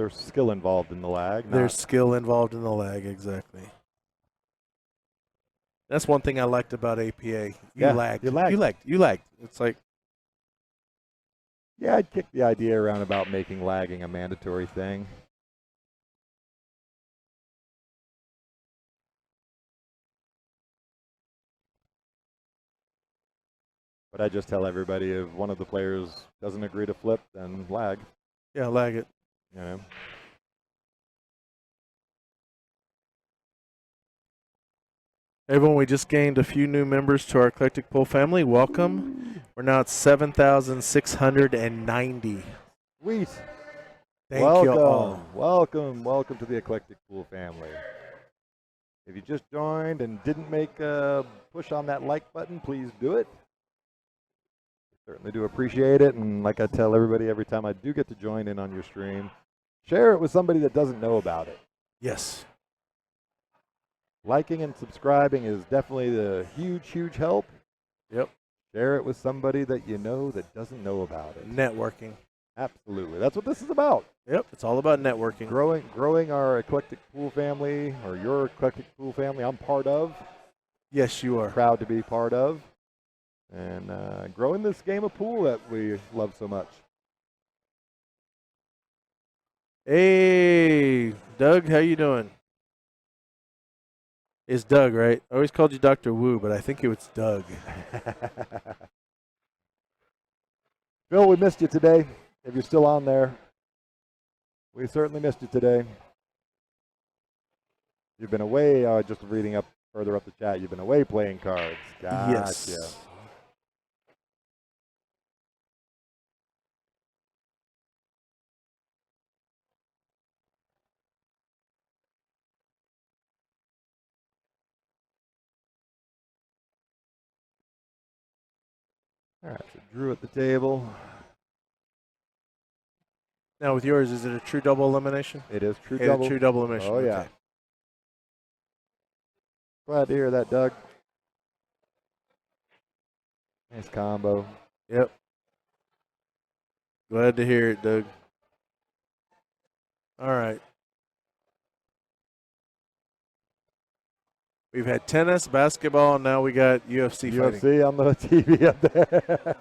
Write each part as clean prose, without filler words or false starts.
there's skill involved in the lag. There's skill involved in the lag, exactly. That's one thing I liked about APA. You lagged. You lagged. It's like. Yeah, I'd kick the idea around about making lagging a mandatory thing. But I just tell everybody if one of the players doesn't agree to flip, then lag. Yeah, lag it. You know. Everyone, we just gained a few new members to our Eclectic Pool family. Welcome. We're now at 7,690. Sweet. Thank you all. Welcome to the Eclectic Pool family. If you just joined and didn't make a push on that like button, please do it. Certainly do appreciate it, and like I tell everybody every time I do get to join in on your stream, share it with somebody that doesn't know about it. Yes. Liking and subscribing is definitely the huge help. Yep. Share it with somebody that you know that doesn't know about it. Networking. Absolutely. That's what this is about. Yep. It's all about networking. Growing our Eclectic Pool family, or your Eclectic Pool family I'm part of. Yes, you are. Proud to be part of. And growing this game of pool that we love so much. Hey, Doug, how you doing? It's Doug, right? I always called you Dr. Wu, but I think it was Doug. Phil, we missed you today. If you're still on there, we certainly missed you today. You've been away, just reading up further up the chat, you've been away playing cards. Gotcha. Yes. All right, so Drew at the table. Now with yours, is it a true double elimination? It is true double. True double elimination. Oh, yeah. Okay. Glad to hear that, Doug. Nice combo. Yep. Glad to hear it, Doug. All right. We've had tennis, basketball, and now we got UFC fighting. UFC on the TV up there.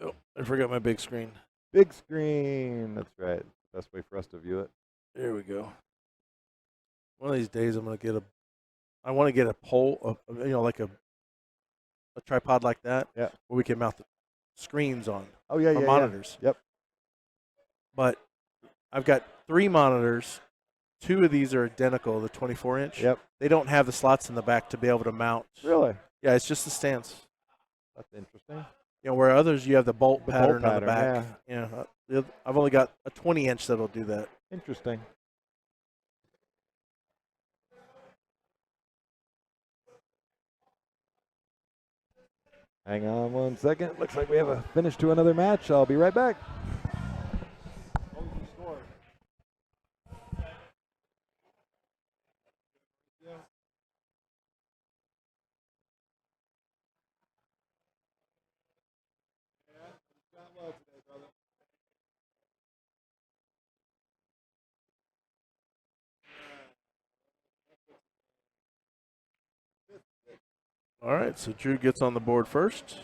Oh, I forgot my big screen. Big screen. That's right. Best way for us to view it. There we go. One of these days, I'm gonna get I want to get a pole, like a tripod like that. Yeah. Where we can mount the screens on. Oh yeah, or monitors. Yeah. Yep. But I've got 3 monitors. 2 of these are identical, the 24-inch. Yep. They don't have the slots in the back to be able to mount. Really? Yeah, it's just the stands. That's interesting. Where others you have the bolt pattern on the back. Yeah. I've only got a 20-inch that'll do that. Interesting. Hang on one second. Looks like we have a finish to another match. I'll be right back. What was the score? All right, so Drew gets on the board first.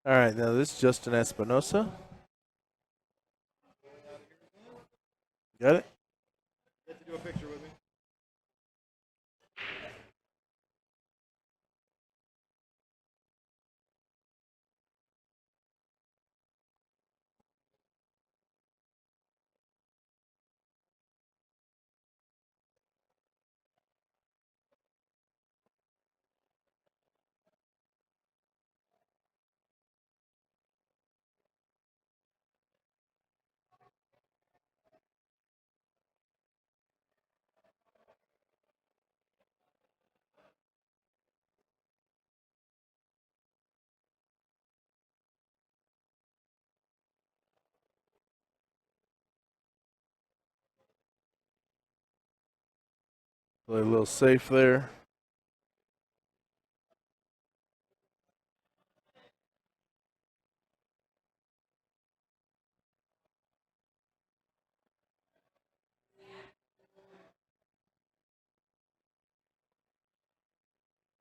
All right, now this is Justin Espinosa. Got it? Get to do a picture with me. Play a little safe there.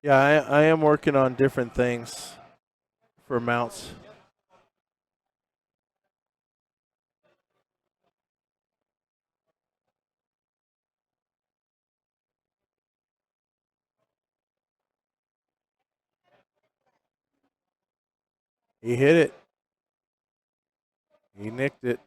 Yeah, I am working on different things for mounts. He hit it. He nicked it.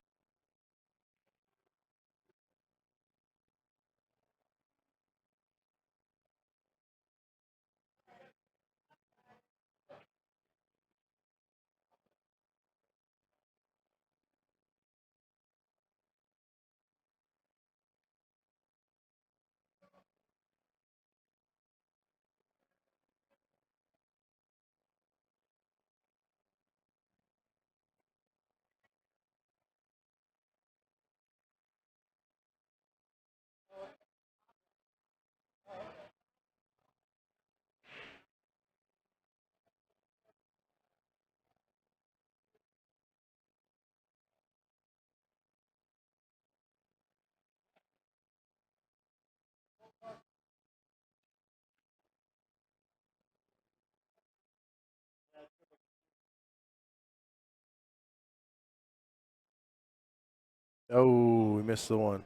Oh, we missed the one.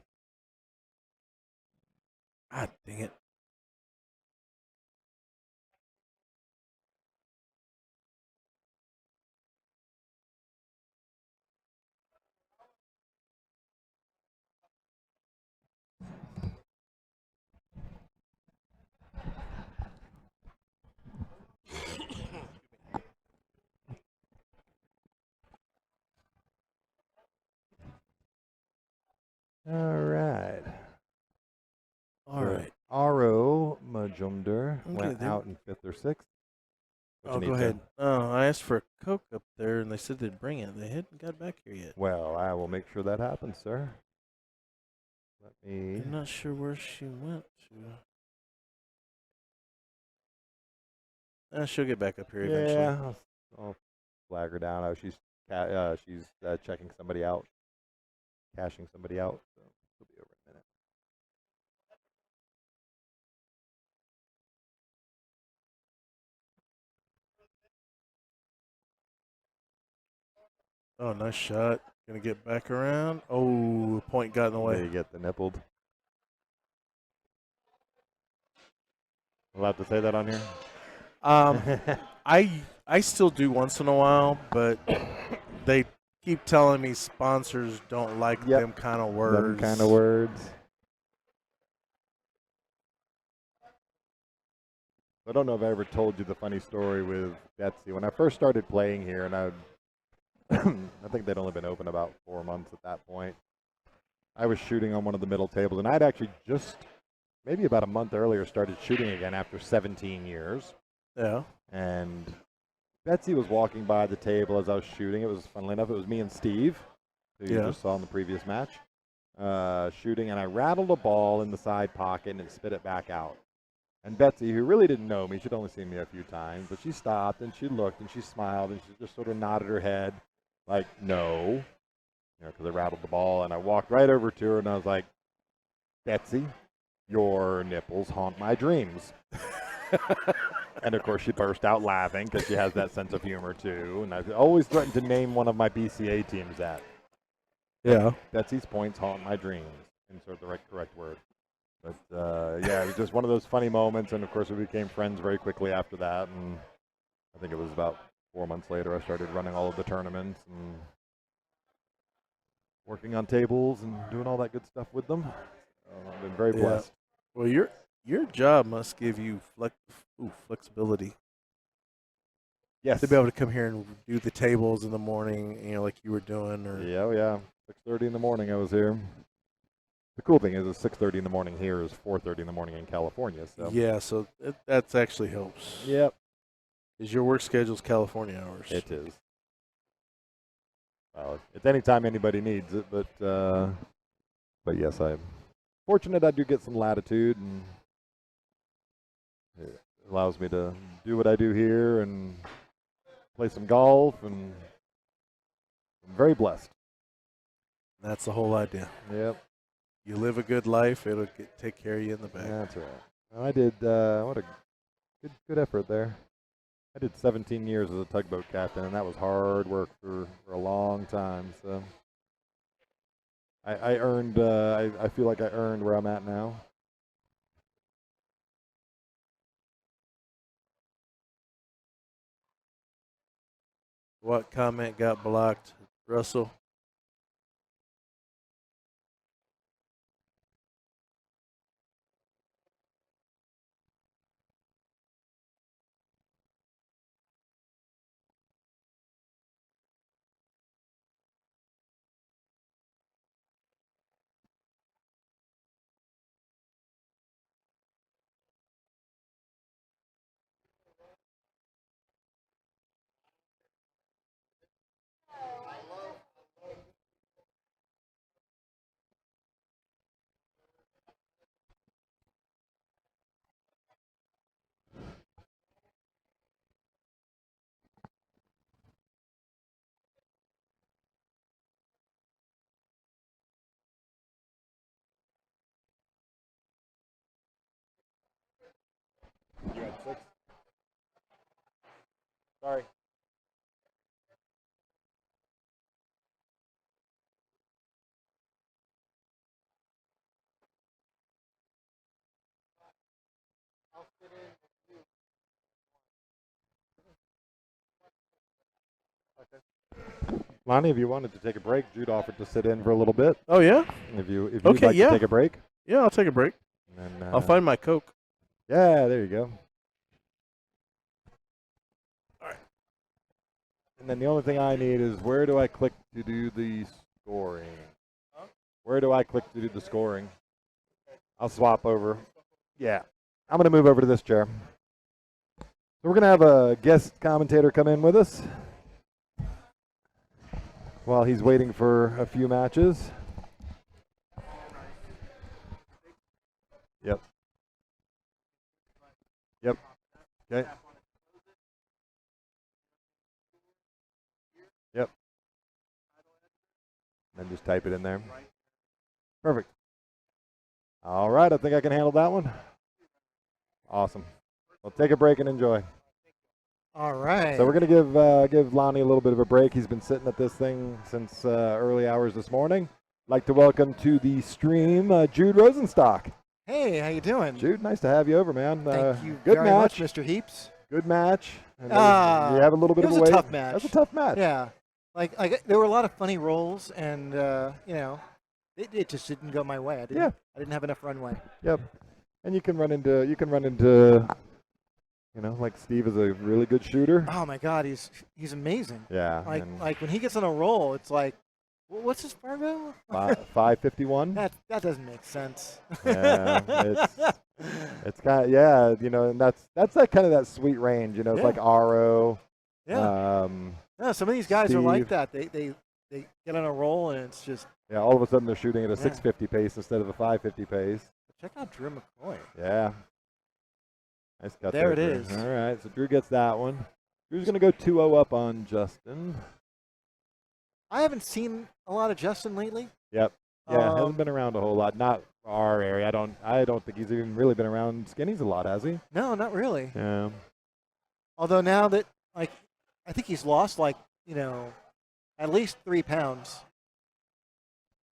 God dang it. All right. All right. Aro Majumder Okay, went out in 5th or 6th. What Oh, you need, go sir? ahead. Oh, I asked for a Coke up there, and they said they'd bring it. They hadn't got back here yet. Well, I will make sure that happens, sir. Let me. I'm not sure where she went to. She'll get back up here eventually. Yeah, I'll flag her down. Oh, she's checking somebody out, cashing somebody out. So she'll be over in a minute. Oh, nice shot. Gonna get back around. Oh, point got in the way. They get the nippled. Allowed to say that on here? I still do once in a while, but they keep telling me sponsors don't like Yep. them kind of words. Them kind of words. I don't know if I ever told you the funny story with Betsy. When I first started playing here, and I think they'd only been open about 4 months at that point. I was shooting on one of the middle tables, and I'd actually just maybe about a month earlier started shooting again after 17 years. Yeah. And Betsy was walking by the table as I was shooting. It was, funnily enough, it was me and Steve, who you just saw in the previous match, shooting, and I rattled a ball in the side pocket and it spit it back out. And Betsy, who really didn't know me, she'd only seen me a few times, but she stopped and she looked and she smiled and she just sort of nodded her head like, no, because I rattled the ball. And I walked right over to her and I was like, Betsy, your nipples haunt my dreams. And of course she burst out laughing because she has that sense of humor too. And I've always threatened to name one of my BCA teams that. Yeah. Betsy's points haunt my dreams. Insert the correct word. But yeah, it was just one of those funny moments, and of course we became friends very quickly after that. And I think it was about 4 months later I started running all of the tournaments and working on tables and doing all that good stuff with them. I've been very blessed. Well, your job must give you flexibility. Yes. To be able to come here and do the tables in the morning, like you were doing. Or yeah. 6:30 in the morning I was here. The cool thing is, 6:30 in the morning here is 4:30 in the morning in California. So yeah, so that actually helps. Yep. Is your work schedule's California hours? It is. Well, it's anytime anybody needs it, but yes, I'm fortunate I do get some latitude, and It allows me to do what I do here and play some golf, and I'm very blessed. That's the whole idea. Yep. You live a good life, it'll take care of you in the back. That's right. Well, I did. What a good effort there. I did 17 years as a tugboat captain, and that was hard work for a long time. So I earned. I feel like I earned where I'm at now. What comment got blocked, Russell? You had 6. Sorry. Lonnie, if you wanted to take a break, Jude offered to sit in for a little bit. Oh, yeah? If you'd Okay, like yeah. to take a break. Yeah, I'll take a break. And then, I'll find my Coke. Yeah, there you go. All right. And then the only thing I need is, where do I click to do the scoring? Huh? Where do I click to do the scoring? I'll swap over. Yeah. I'm going to move over to this chair. So we're going to have a guest commentator come in with us while he's waiting for a few matches. Yep. Yep. Okay. Yep. Then just type it in there. Perfect. All right, I think I can handle that one. Awesome. Well, take a break and enjoy. All right. So we're going to give Lonnie a little bit of a break. He's been sitting at this thing since early hours this morning. I'd like to welcome to the stream Jude Rosenstock. Hey, how you doing? Jude, nice to have you over, man. Thank you good very match, much, Mr. Heaps. Good match. And Ah, you have a little bit it of was a a wait. tough match. That was a tough match. Yeah, like there were a lot of funny rolls, and you know, it just didn't go my way. I didn't have enough runway. Yep. And you can run into you know, like Steve is a really good shooter. Oh my God, he's amazing. Yeah. Like when he gets on a roll, it's like, what's his Fargo? 551. That doesn't make sense. Yeah, it's kind of, yeah, you know, and that's that kind of that sweet range, you know. It's like RO. Yeah. Yeah. Some of these guys are like Steve. that. They get on a roll, and it's just. Yeah, all of a sudden they're shooting at a 650 pace instead of a 550 pace. Check out Drew McCoy. Yeah. Nice cut There it Drew. is. All right, so Drew gets that one. Drew's going to go 2-0 up on Justin. I haven't seen a lot of Justin lately. Yep. Yeah, hasn't been around a whole lot. Not our area. I don't think he's even really been around Skinnies a lot, has he? No, not really. Yeah. Although now that, like, I think he's lost, like, you know, at least 3 pounds.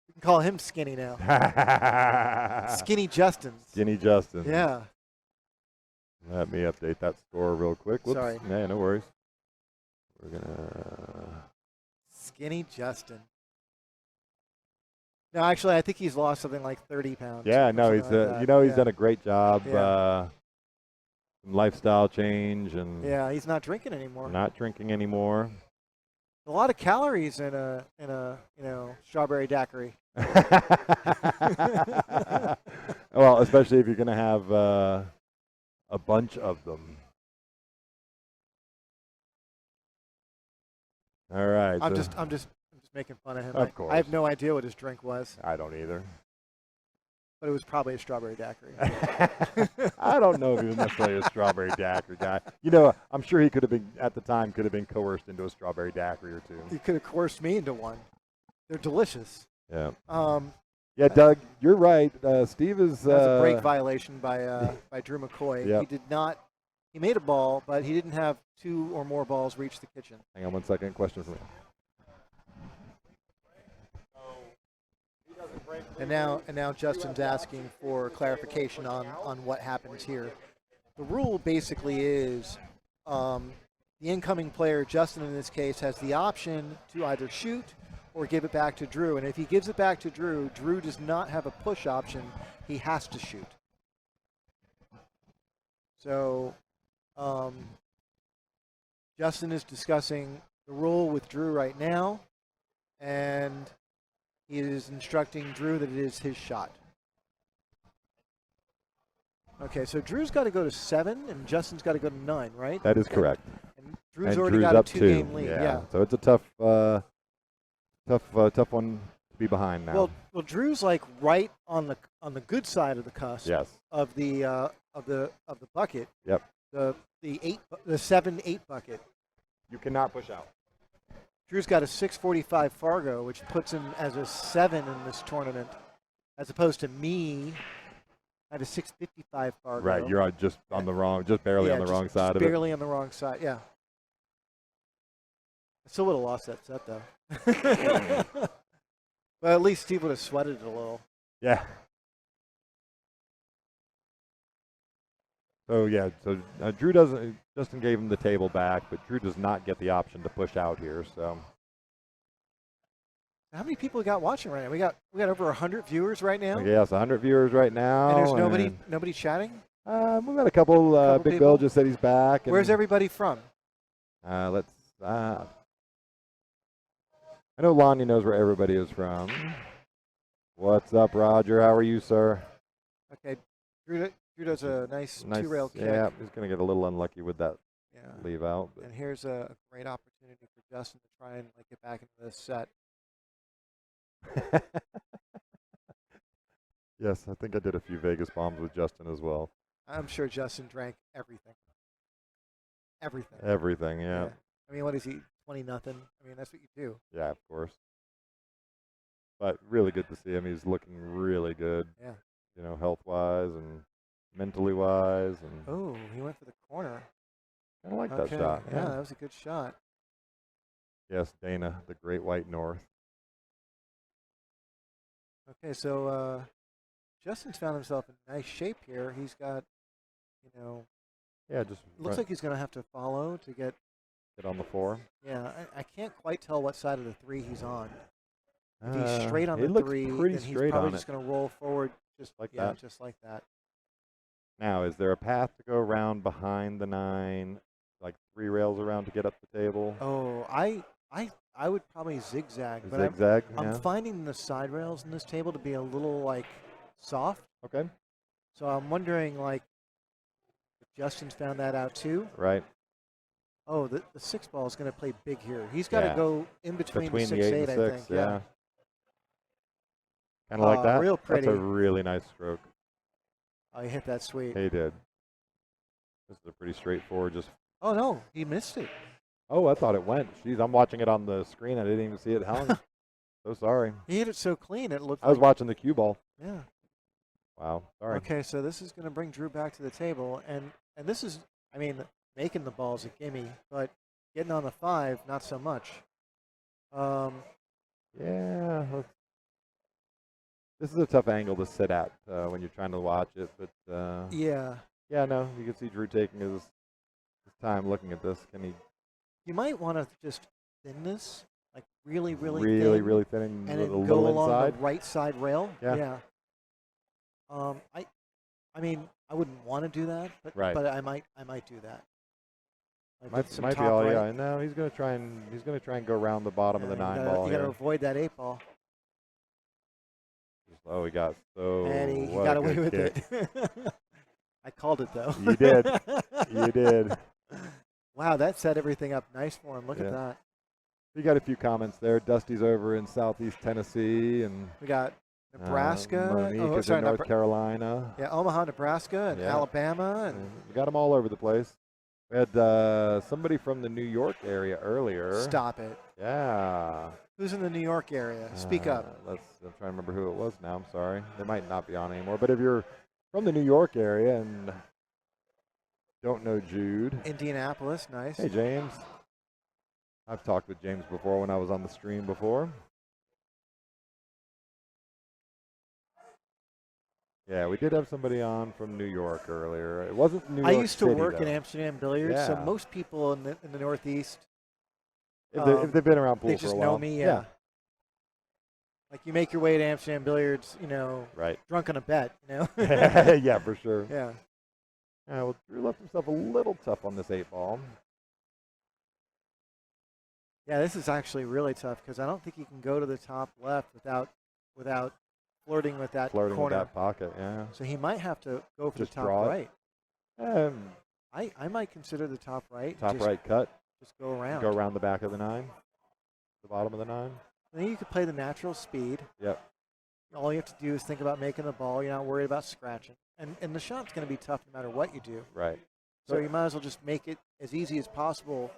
You can call him skinny now. Skinny Justin. Skinny Justin. Yeah. Let me update that score real quick. Whoops. Sorry. Yeah, no worries. We're gonna. Skinny Justin. No, actually, I think he's lost something like 30 pounds. Yeah, no, he's like you know, he's yeah. done a great job. Yeah. Some lifestyle change, and Yeah, he's not drinking anymore. not drinking anymore. A lot of calories in a you know, strawberry daiquiri. Well, especially if you're gonna have a bunch of them. All right. I'm so just making fun of him. Of course. I have no idea what his drink was. I don't either. but it was probably a strawberry daiquiri. I don't know if he was necessarily a strawberry daiquiri guy. You know, I'm sure he could have been, at the time, could have been coerced into a strawberry daiquiri or two. You could have coerced me into one. They're delicious. Yeah. Um, Yeah, Doug, you're right. Steve is. That's a break violation by Drew McCoy. Yep. He did not. He made a ball, but he didn't have 2 or more balls reach the kitchen. Hang on 1 second. Question for me. And now Justin's asking for clarification on what happens here. The rule basically is the incoming player, Justin in this case, has the option to either shoot or give it back to Drew. And if he gives it back to Drew, Drew does not have a push option. He has to shoot. So Justin is discussing the rule with Drew right now, and he is instructing Drew that it is his shot. Okay, so Drew's got to go to 7, and Justin's got to go to 9, right? That is correct. And Drew's And already Drew's got a up 2-game lead. Yeah. So it's a tough one to be behind now. Well, Drew's like right on the good side of the cusp. Yes. Of the bucket. Yep. The 7-8 bucket. You cannot push out. Drew's got a 645 Fargo, which puts him as a 7 in this tournament, as opposed to me. I have a 655 Fargo. Right, you're just on the wrong, just barely on the wrong side of it. Barely on the wrong side, yeah. I still would have lost that set, though. Well, at least Steve would have sweated it a little. Yeah. So Justin gave him the table back, but Drew does not get the option to push out here. So how many people we got watching right now? We got over 100 viewers right now. Yes, 100 viewers right now. And there's nobody chatting. We've got a couple. Big Bill just said he's back. And, where's everybody from? I know Lonnie knows where everybody is from. What's up, Roger? How are you, sir? Okay, Drew does a nice two-rail kick. Yeah, he's going to get a little unlucky with that leave out. And here's a great opportunity for Justin to try and get back into this set. Yes, I think I did a few Vegas bombs with Justin as well. I'm sure Justin drank everything. Everything, yeah. I mean, what is he, 20-0? I mean, that's what you do. Yeah, of course. But really good to see him. He's looking really good. Yeah. You know, health-wise and mentally-wise. And oh, he went for the corner. I like that shot. Yeah, that was a good shot. Yes, Dana, the Great White North. Okay, so Justin's found himself in nice shape here. He's got, yeah, just looks like he's going to have to follow to get on the 4. Yeah, I can't quite tell what side of the 3 he's on. If he's straight on the the 3, pretty then he's straight probably on just going to roll forward just like that. Just like that. Now, is there a path to go around behind the 9, like 3 rails around to get up the table? Oh, I would probably zigzag. Zigzag, I'm finding the side rails in this table to be a little soft. Okay. So I'm wondering if Justin's found that out too. Right. Oh, the 6 ball is going to play big here. He's got to go in between the 6-8, the 8 and 6, I think. Yeah. Kind of like that. Real pretty. That's a really nice stroke. Oh, he hit that sweet. He did. This is a pretty straightforward. Oh no, he missed it. Oh, I thought it went. Jeez, I'm watching it on the screen. I didn't even see it hung. So sorry. He hit it so clean. It looked. I was watching the cue ball. Yeah. Wow. Sorry. Okay, so this is going to bring Drew back to the table, and this is, I mean, making the ball's a gimme, but getting on the 5, not so much. Yeah. This is a tough angle to sit at when you're trying to watch it, but yeah. Yeah, no, you can see Drew taking his time looking at this. Can he? You might want to just thin this, really thin, really thin, and a then little go along inside. the right side rail. Yeah. I mean, I wouldn't want to do that, but I might do that. Might be all right. Yeah. No, he's gonna try and go around the bottom of the 9 ball. You got to avoid that 8 ball. Oh, he got so. And he got away with it. I called it though. You did. You did. Wow, that set everything up nice for him. Look at that. We got a few comments there. Dusty's over in Southeast Tennessee, and we got Nebraska. Monique Oh, is sorry, in North Carolina. Yeah, Omaha, Nebraska, and Yeah. Alabama, and And we got them all over the place. We had somebody from the New York area earlier. stop it. Yeah. Who's in the New York area? Speak up. I'm trying to remember who it was now. I'm sorry. They might not be on anymore. But if you're from the New York area and don't know Jude. Indianapolis, nice. Hey, James. I've talked with James before when I was on the stream before. Yeah, we did have somebody on from New York earlier. It wasn't New York I used to City, work though. in Amsterdam Billiards, so Yeah. most people in the Northeast, If they've been around pool they for just a while. know me. Yeah. Like you make your way to Amsterdam Billiards, Right. drunk on a bet, Yeah, for sure. Yeah. Yeah, well, Drew left himself a little tough on this 8-ball. Yeah, this is actually really tough because I don't think you can go to the top left without flirting with that Flirting corner. with that pocket, yeah. So he might have to go for Just the top draw it. right. I might consider the top right. Top just, right cut. Just go around. Go around the back of the 9. The bottom of the 9. Then you could play the natural speed. Yep. All you have to do is think about making the ball. You're not worried about scratching. And the shot's going to be tough no matter what you do. Right. So you might as well just make it as easy as possible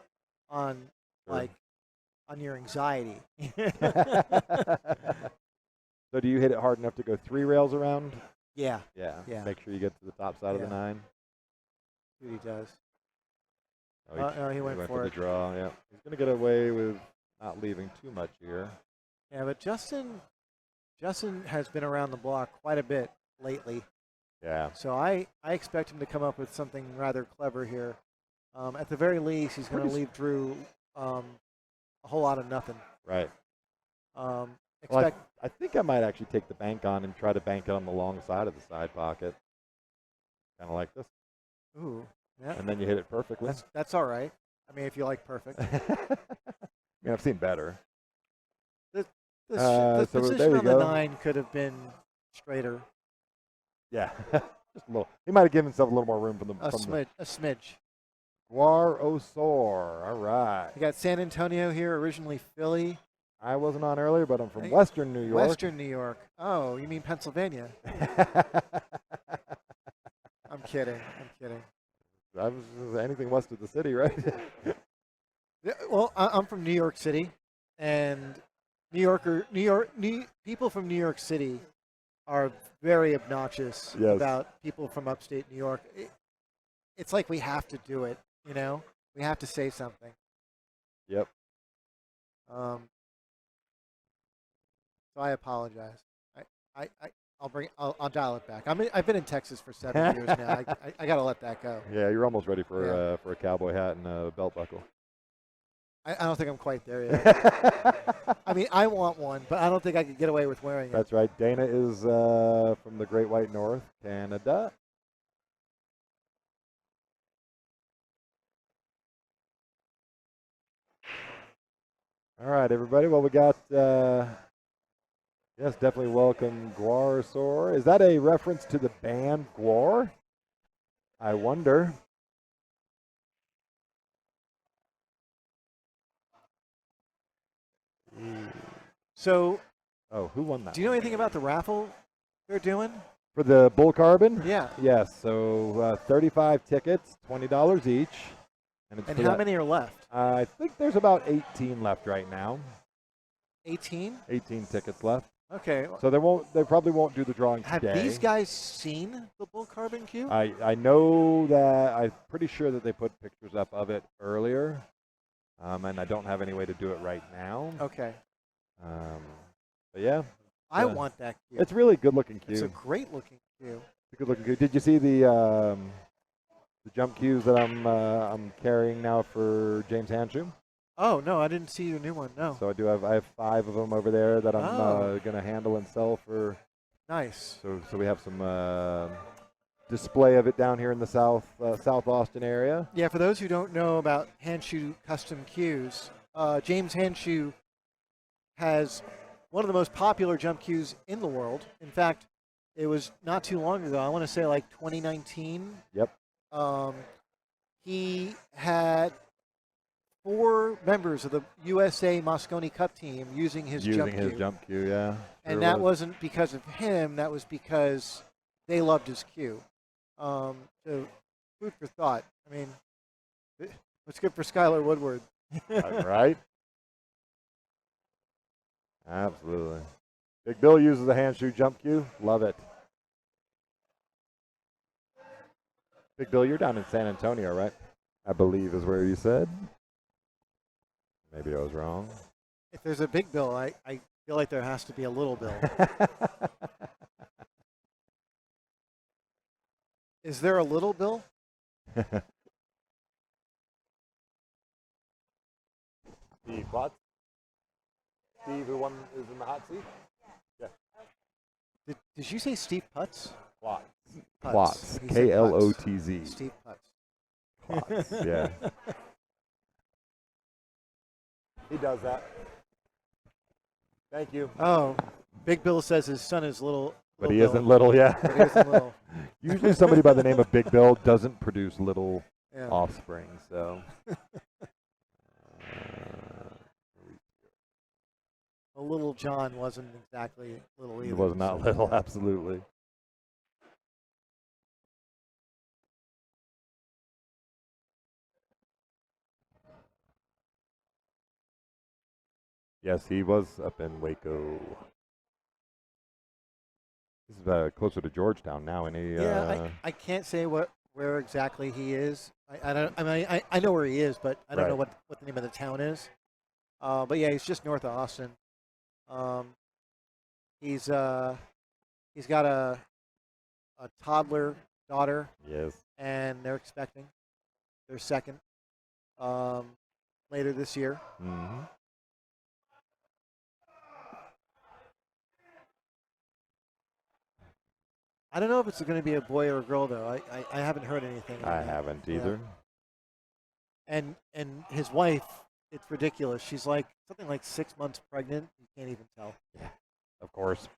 on Sure. on your anxiety. So do you hit it hard enough to go 3 rails around? Yeah. Yeah. Yeah. Make sure you get to the top side of the 9. See what he does. Oh, No, he went for the it. draw. Yeah. He's going to get away with not leaving too much here. Yeah, but Justin has been around the block quite a bit lately. Yeah. So I expect him to come up with something rather clever here. At the very least, he's going to leave Drew a whole lot of nothing. Right. Expect. I think I might actually take the bank on and try to bank it on the long side of the side pocket. Kind of like this. Ooh. Yeah. And then you hit it perfectly. That's all right. I mean, if you like perfect. I mean, I've seen better. The so position there you on the go. 9 could have been straighter. Yeah. Just a little. He might have given himself a little more room from the A smidge. Guar Osor. All right. You got San Antonio here, originally Philly. I wasn't on earlier, but I'm from Western New York. Western New York. Oh, you mean Pennsylvania? I'm kidding. I was anything west of the city, right? Yeah, well, I'm from New York City, and people from New York City are very obnoxious about people from upstate New York. It's like we have to do it, We have to say something. Yep. So I apologize. I'll dial it back. I've been in Texas for 7 years now. I got to let that go. Yeah, you're almost ready for a cowboy hat and a belt buckle. I don't think I'm quite there yet. I mean, I want one, but I don't think I could get away with wearing it. That's right. Dana is from the Great White North, Canada. All right, everybody. Well, we got, yes, definitely welcome Guar Sor. Is that a reference to the band Guar? I wonder. So, who won that? Do you know anything about the raffle they're doing? For the Bull Carbon? Yeah. Yes, so 35 tickets, $20 each. And how many are left? I think there's about 18 left right now. 18? 18 tickets left. Okay. So they probably won't do the drawing Have today. these guys seen the Bull Carbon Cue? I know that, I'm pretty sure that they put pictures up of it earlier. And I don't have any way to do it right now. Okay. But yeah. I want that cue. It's really good looking cue. It's a great looking cue. It's a good looking cue. Did you see the jump cues that I'm carrying now for James Hanshoe? Oh no, I didn't see your new one. No. So I have 5 of them over there that I'm going to handle and sell for. Nice. So we have some display of it down here in the South Austin area. Yeah, for those who don't know about Hanshoe custom cues, James Hanshoe has one of the most popular jump cues in the world. In fact, it was not too long ago. I want to say like 2019. Yep. He had 4 members of the USA Mosconi Cup team using his jump cue. jump cue, yeah. And that wasn't because of him. That was because they loved his cue. So food for thought. I mean, what's good for Skylar Woodward? Right? Absolutely. Big Bill uses the hand shoe jump cue. Love it. Big Bill, you're down in San Antonio, right? I believe is where you said. Maybe I was wrong. If there's a big bill, I feel like there has to be a little bill. Is there a little bill? Steve Klotz. Steve, who one is in the hot seat? Yeah. Did you say Steve Putz? Klotz. Putz. Klotz. He said Klotz. Steve Putz. Klotz. Yeah. He does that. Thank you. Oh, Big Bill says his son is little. But he isn't little, yeah. But he isn't little. Usually somebody by the name of Big Bill doesn't produce little Yeah. offspring, so. A little John wasn't exactly little either. He was not so. little, absolutely. Yes, he was up in Waco. This is closer to Georgetown now, and he. Yeah, I can't say where exactly he is. I know where he is, but I don't know what the name of the town is. But yeah, he's just north of Austin. He's got a toddler daughter. Yes. And they're expecting their second later this year. Mm-hmm. I don't know if it's going to be a boy or a girl though. I haven't heard anything. I haven't either. Yeah. And his wife, it's ridiculous. She's like something like 6 months pregnant. You can't even tell. Yeah, of course.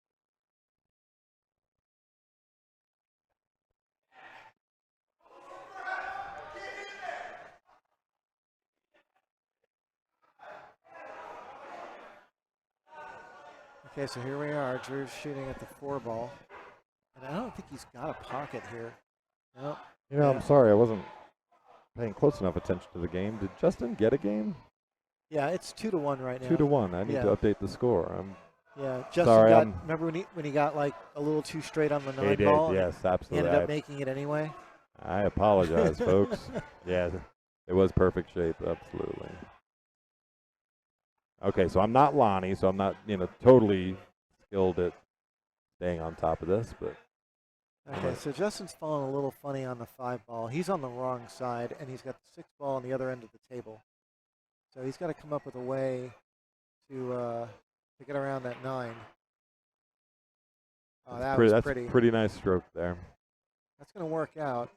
Okay, so here we are. Drew's shooting at the 4 ball. And I don't think he's got a pocket here. Nope. You know, I'm sorry, I wasn't paying close enough attention to the game. Did Justin get a game? Yeah, it's 2-1 right now. 2-1. I need to update the score. Yeah, Justin sorry, got. Remember when he got like a little too straight on the 9 ball? Yes, absolutely. He ended up making it anyway. I apologize, folks. Yeah, it was perfect shape. Absolutely. Okay, so I'm not Lonnie, so I'm not totally skilled at staying on top of this, but. Okay, so Justin's falling a little funny on the 5 ball. He's on the wrong side, and he's got the 6 ball on the other end of the table. So he's got to come up with a way to get around that 9. Oh, that was that's pretty. Pretty nice stroke there. That's going to work out.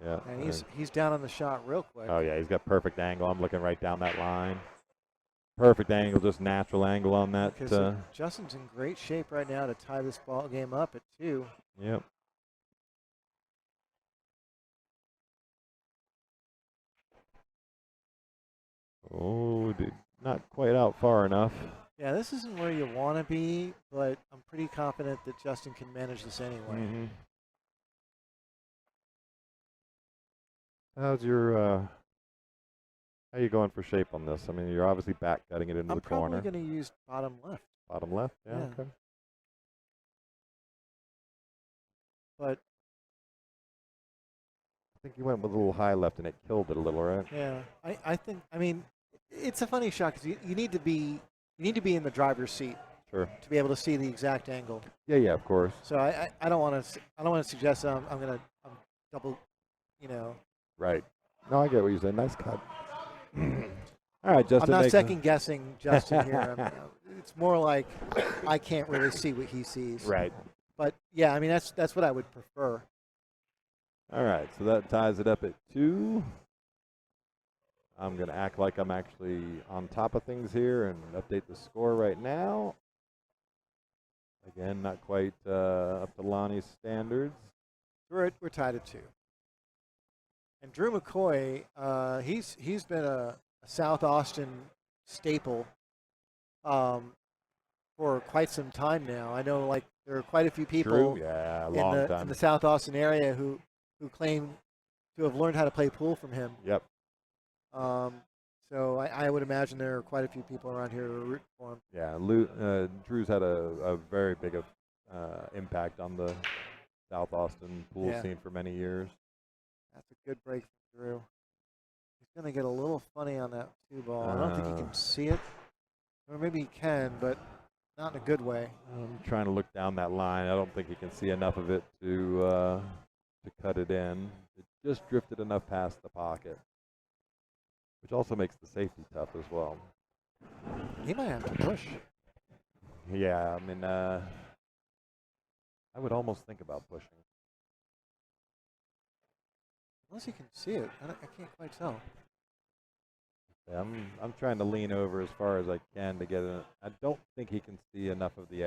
Yeah. And he's down on the shot real quick. Oh yeah, he's got perfect angle. I'm looking right down that line. Perfect angle, just natural angle on that. Okay, so Justin's in great shape right now to tie this ball game up at 2. Yep. Oh, not quite out far enough. Yeah, this isn't where you want to be, but I'm pretty confident that Justin can manage this anyway. Mm-hmm. How's your how you going for shape on this? I mean, you're obviously back cutting it into the corner. I'm probably going to use bottom left. Bottom left? Yeah, okay. But I think you went with a little high left and it killed it a little, right? Yeah, I mean, it's a funny shot because you need to be in the driver's seat. Sure. To be able to see the exact angle. Yeah, of course. So I don't want to suggest I'm double, Right. No, I get what you're saying. Nice cut. All right, Justin. I'm not second guessing Justin here. It's more like I can't really see what he sees. Right. But yeah, I mean that's what I would prefer. All right, so that ties it up at 2. I'm going to act like I'm actually on top of things here and update the score right now. Again, not quite up to Lonnie's standards. We're tied at 2. And Drew McCoy, he's been a South Austin staple for quite some time now. I know, like, there are quite a few people True. Yeah, a in long the time. South Austin area who claim to have learned how to play pool from him. Yep. So I would imagine there are quite a few people around here who are rooting for him. Yeah, Drew's had a very big impact on the South Austin pool Yeah. scene for many years. That's a good break from Drew. He's going to get a little funny on that 2-ball. I don't think he can see it. Or maybe he can, but not in a good way. I'm trying to look down that line. I don't think he can see enough of it to cut it in. It just drifted enough past the pocket, which also makes the safety tough as well. He might have to push. Yeah, I mean, I would almost think about pushing. Unless he can see it. I can't quite tell. Yeah, I'm trying to lean over as far as I can to get it. I don't think he can see enough of the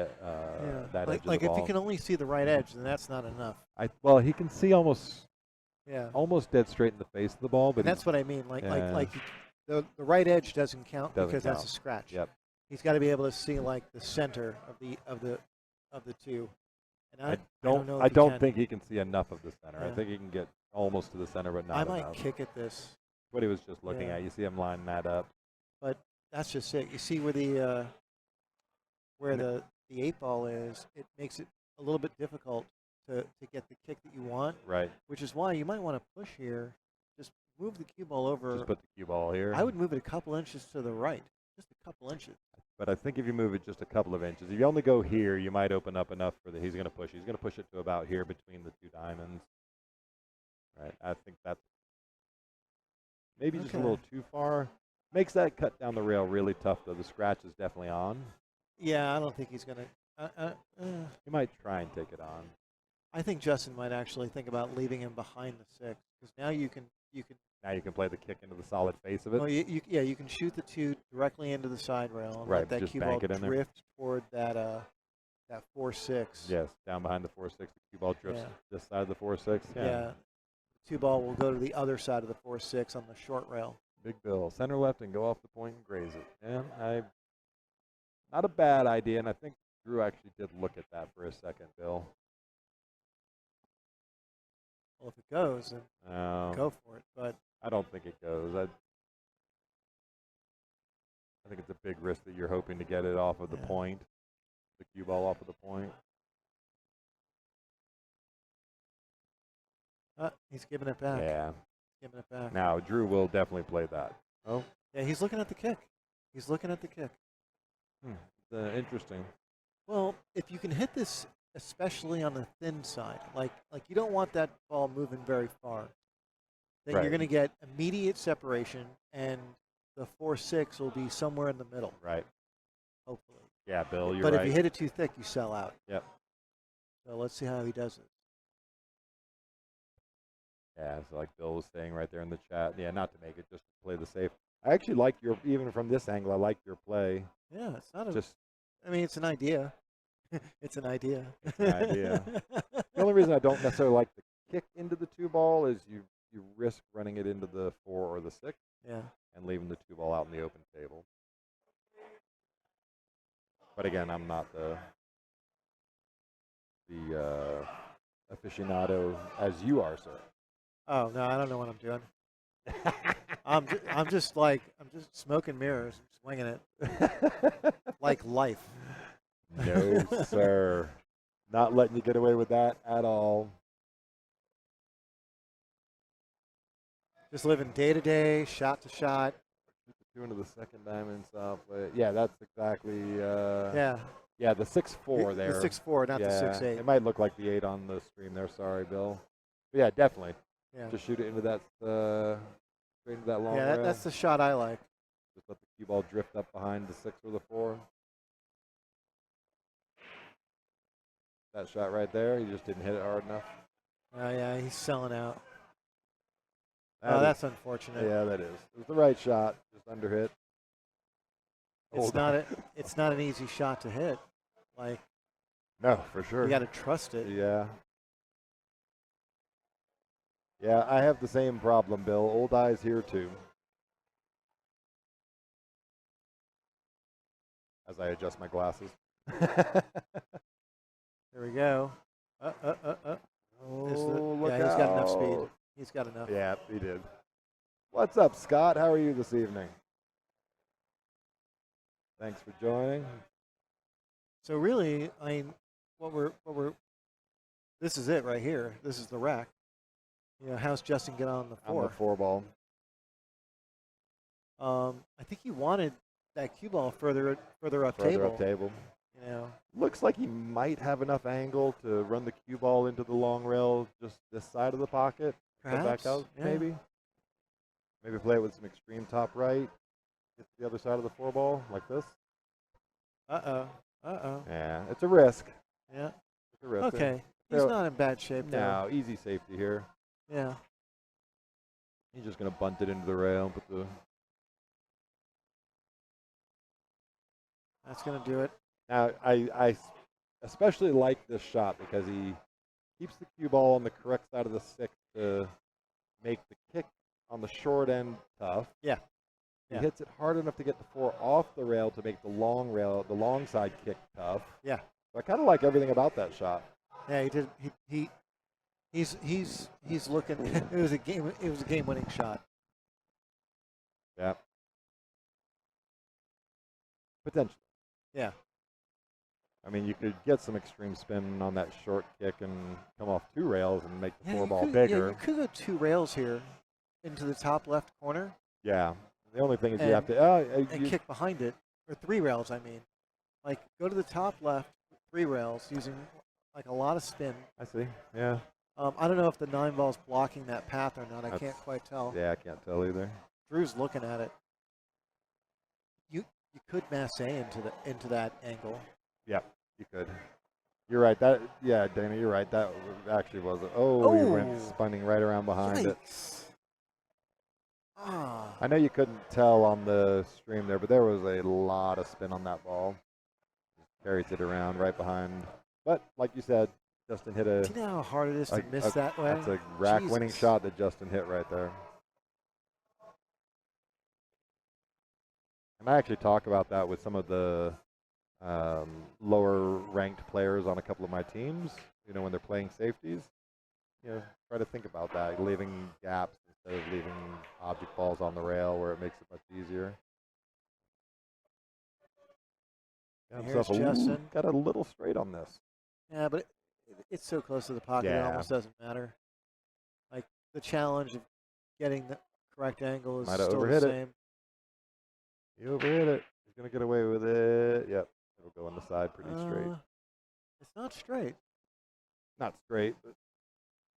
that edge of the Like if ball. he can only see the right edge, then that's not enough. Well, he can see almost Yeah. dead straight in the face of the ball, but And that's what I mean. Yeah. The right edge doesn't count Doesn't because that's count. a scratch. Yep. He's got to be able to see like the center of the two. And I don't know. If I he don't can. think he can see enough of the center. I Yeah. think he can get almost to the center, but not I might enough. kick at this, What he was just looking Yeah. at. You see him lining that up. but that's just it. You see where the 8-ball is. It makes it a little bit difficult to get the kick that you want, Right. which is why you might want to push here. Just move the cue ball over. Just put the cue ball here. I would move it a couple inches to the right, just a couple inches. But I think if you move it just a couple of inches, if you only go here, you might open up enough for he's going to push. He's going to push it to about here between the two diamonds. Right. I think that's maybe just a Okay. little too far. Makes that cut down the rail really tough, though. The scratch is definitely on. Yeah, I don't think he's gonna. He might try and take it on. I think Justin might actually think about leaving him behind the 6 because now you can. Now you can play the kick into the solid face of it. Well, you can shoot the 2 directly into the side rail and Right, let that just cue ball bank it in there. drift toward that 4-6. Yes, down behind the 4-6, the cue ball drifts Yeah. this side of the 4-6. Yeah. 2-ball will go to the other side of the 4-6 on the short rail. Big Bill, center left and go off the point and graze it. Yeah, not a bad idea, and I think Drew actually did look at that for a second, Bill. Well, if it goes, then go for it. But I don't think it goes. I think it's a big risk that you're hoping to get it off of the Yeah. point, the cue ball off of the point. he's giving it back. Yeah. Giving it back. Now, Drew will definitely play that. Oh, Yeah, he's looking at the kick. He's looking at the kick. interesting. Well, if you can hit this, especially on the thin side, like you don't want that ball moving very far, then Right. you're going to get immediate separation, and the 4-6 will be somewhere in the middle, Right. hopefully. Yeah, Bill, you're But right. if you hit it too thick, you sell out. Yep. So let's see how he does it. Yeah, so like Bill was saying right there in the chat. Yeah, not to make it, just to play the safe. I actually like even from this angle, I like your play. Yeah, it's not a. Just I mean, it's an idea. It's an idea. It's an idea. The only reason I don't necessarily like the kick into the 2-ball is you risk running it into the 4 or the 6 Yeah. and leaving the 2-ball out in the open table. But again, I'm not the aficionado as you are, sir. Oh no, I don't know what I'm doing. I'm just smoking mirrors, and swinging it like life. No, sir. Not letting you get away with that at all. Just living day to day, shot to shot. Two into the second diamond stop. Yeah, that's exactly. Yeah. Yeah, the 6-4 there. The 6-4, not the 6-8. It might look like the 8 on the stream there. Sorry, Bill. But yeah, definitely. Yeah. Just shoot it into that straight into that long Yeah, rail. that's the shot I like. Just let the cue ball drift up behind the 6 or the 4. That shot right there, he just didn't hit it hard enough. Oh yeah, he's selling out. That's That's unfortunate. Yeah, that is. It was the right shot, just under hit. It's not an easy shot to hit. Like No, for sure. you got to trust it. Yeah. Yeah, I have the same problem, Bill. Old eyes here too. as I adjust my glasses. There we go. Oh, look Yeah, he's got enough speed. out. He's got enough. Yeah, he did. What's up, Scott? How are you this evening? Thanks for joining. So really, I mean, what we're this is it right here. This is the rack. You know, how's Justin get on the four? On the 4-ball. I think he wanted that cue ball further up Further table. up table. You know, Looks like he might have enough angle to run the cue ball into the long rail just this side of the pocket. Go perhaps. back out, Yeah. maybe. Maybe play it with some extreme top right. Get to the other side of the 4-ball like this. Yeah, it's a risk. Yeah. It's a risk. Okay. He's not in bad shape though. No, easy safety here. Yeah. He's just going to bunt it into the rail and put the. That's going to do it. Now, I especially like this shot because he keeps the cue ball on the correct side of the stick to make the kick on the short end tough. Yeah. He Yeah. hits it hard enough to get the 4 off the rail to make the long side kick tough. Yeah. So I kind of like everything about that shot. Yeah, he did. He's looking. It was a game-winning shot. Yeah. Potentially. Yeah. I mean, you could get some extreme spin on that short kick and come off 2 rails and make the 4-ball bigger. Yeah, you could go 2 rails here into the top left corner. Yeah. The only thing is you And- have to And kick behind it, or 3 rails. I mean, like go to the top left, 3 rails using like a lot of spin. I see. Yeah. I don't know if the 9 ball's blocking that path or not. I That's- can't quite tell. Yeah, I can't tell either. Drew's looking at it. You could masse into that angle. Yep, you could. You're right. Dana, you're right. That actually was. He went Oh. spinning right around behind it. Yikes. Ah. I know you couldn't tell on the stream there, but there was a lot of spin on that ball. Carries it around right behind. But like you said, Justin hit Do you know how hard it is to miss that way? That's a rack-winning Jesus. shot that Justin hit right there. And I actually talk about that with some of the lower-ranked players on a couple of my teams. You know, when they're playing safeties, you know, try to think about that, leaving gaps instead of leaving object balls on the rail where it makes it much easier. Got Here's himself Justin. got a little straight on this. Yeah, but it's so close to the pocket, it Yeah. almost doesn't matter. Like the challenge of getting the correct angle is Might have still the overhit it. same. He overhit it. He's going to get away with it. Yep. It'll go on the side pretty straight. It's not straight. Not straight, but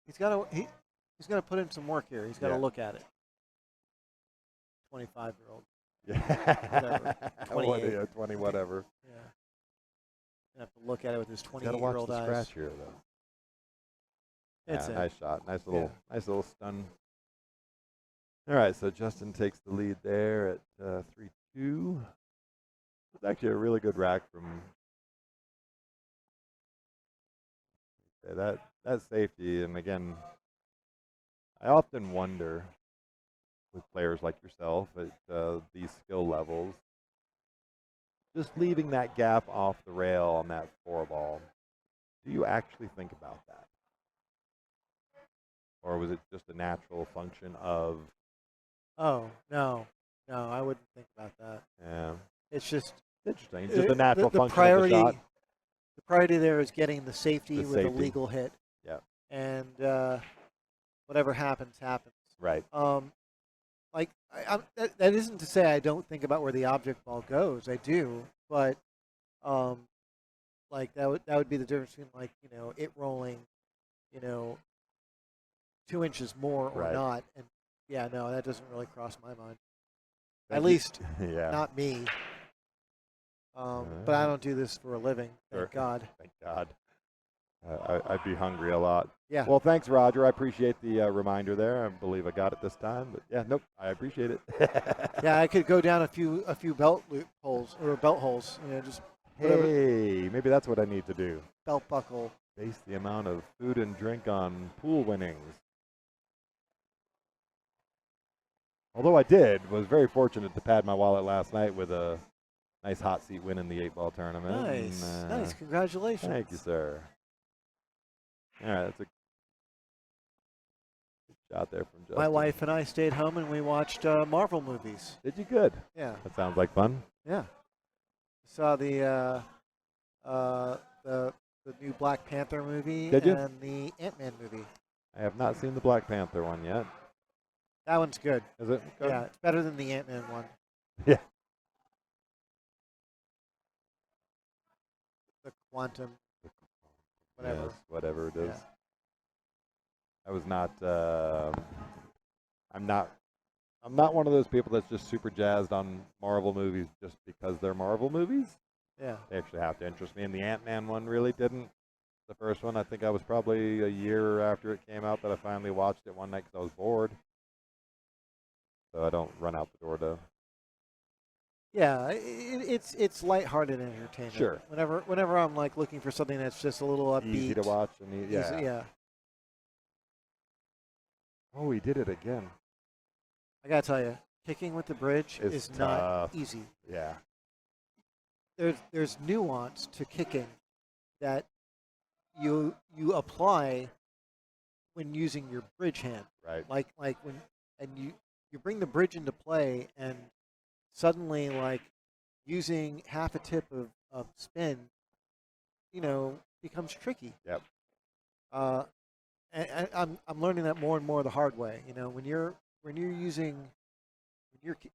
He's got to he's got to put in some work here. He's got to Yeah. look at it. 25-year-old. yeah. 28. 20, whatever. Yeah. Gonna have to look at it with his Got to watch 28-year-old the eyes. scratch here, though. It's Yeah, in. nice shot. Nice little stun. All right, so Justin takes the lead there at 3-2. It's actually a really good rack from that safety. And again, I often wonder with players like yourself at these skill levels, just leaving that gap off the rail on that 4-ball. Do you actually think about that? Or was it just a natural function of? Oh, no, I wouldn't think about that. Yeah, It's just interesting. It's just a natural the function priority. of the shot. The priority there is getting the safety The with safety. a legal hit. Yeah. And whatever happens, happens. Right. Like that isn't to say I don't think about where the object ball goes. I do, but like that would be the difference between like it rolling, 2 inches more or Right. not. And yeah, no, that doesn't really cross my mind. Thank At you. least Yeah. not me. But I don't do this for a living. Thank Sure. God. Thank God. I'd be hungry a lot. Yeah. Well, thanks, Roger. I appreciate the reminder there. I believe I got it this time. But yeah, nope. I appreciate it. Yeah, I could go down a few belt loopholes or belt holes. Just whatever. Hey, maybe that's what I need to do. Belt buckle. Base the amount of food and drink on pool winnings. Although I was very fortunate to pad my wallet last night with a nice hot seat win in the 8-ball tournament. Nice, and, nice. Congratulations. Thank you, sir. All right, that's a good shot there from Justin. My wife and I stayed home and we watched Marvel movies. Did you? Good. Yeah, That sounds like fun. yeah. Saw the new Black Panther movie Did you? and the Ant-Man movie. I have not seen the Black Panther one yet. That one's good. Is it? Good? Yeah, it's better than the Ant-Man one. Yeah. The quantum, whatever. Yes, whatever it is. Yeah. I was not. I'm not one of those people that's just super jazzed on Marvel movies just because they're Marvel movies. Yeah. They actually have to interest me. And the Ant-Man one really didn't. The first one, I think I was probably a year after it came out that I finally watched it one night because I was bored. So I don't run out the door to. Yeah, it's lighthearted entertainment. Sure. Whenever I'm like looking for something that's just a little upbeat, Easy to watch and yeah. Oh, he did it again. I gotta tell you, kicking with the bridge It's is not tough. easy. Yeah. There's nuance to kicking that you apply when using your bridge hand. Right. Like when you bring the bridge into play and suddenly like using half a tip of spin, becomes tricky. Yep. And I'm learning that more and more the hard way. When you're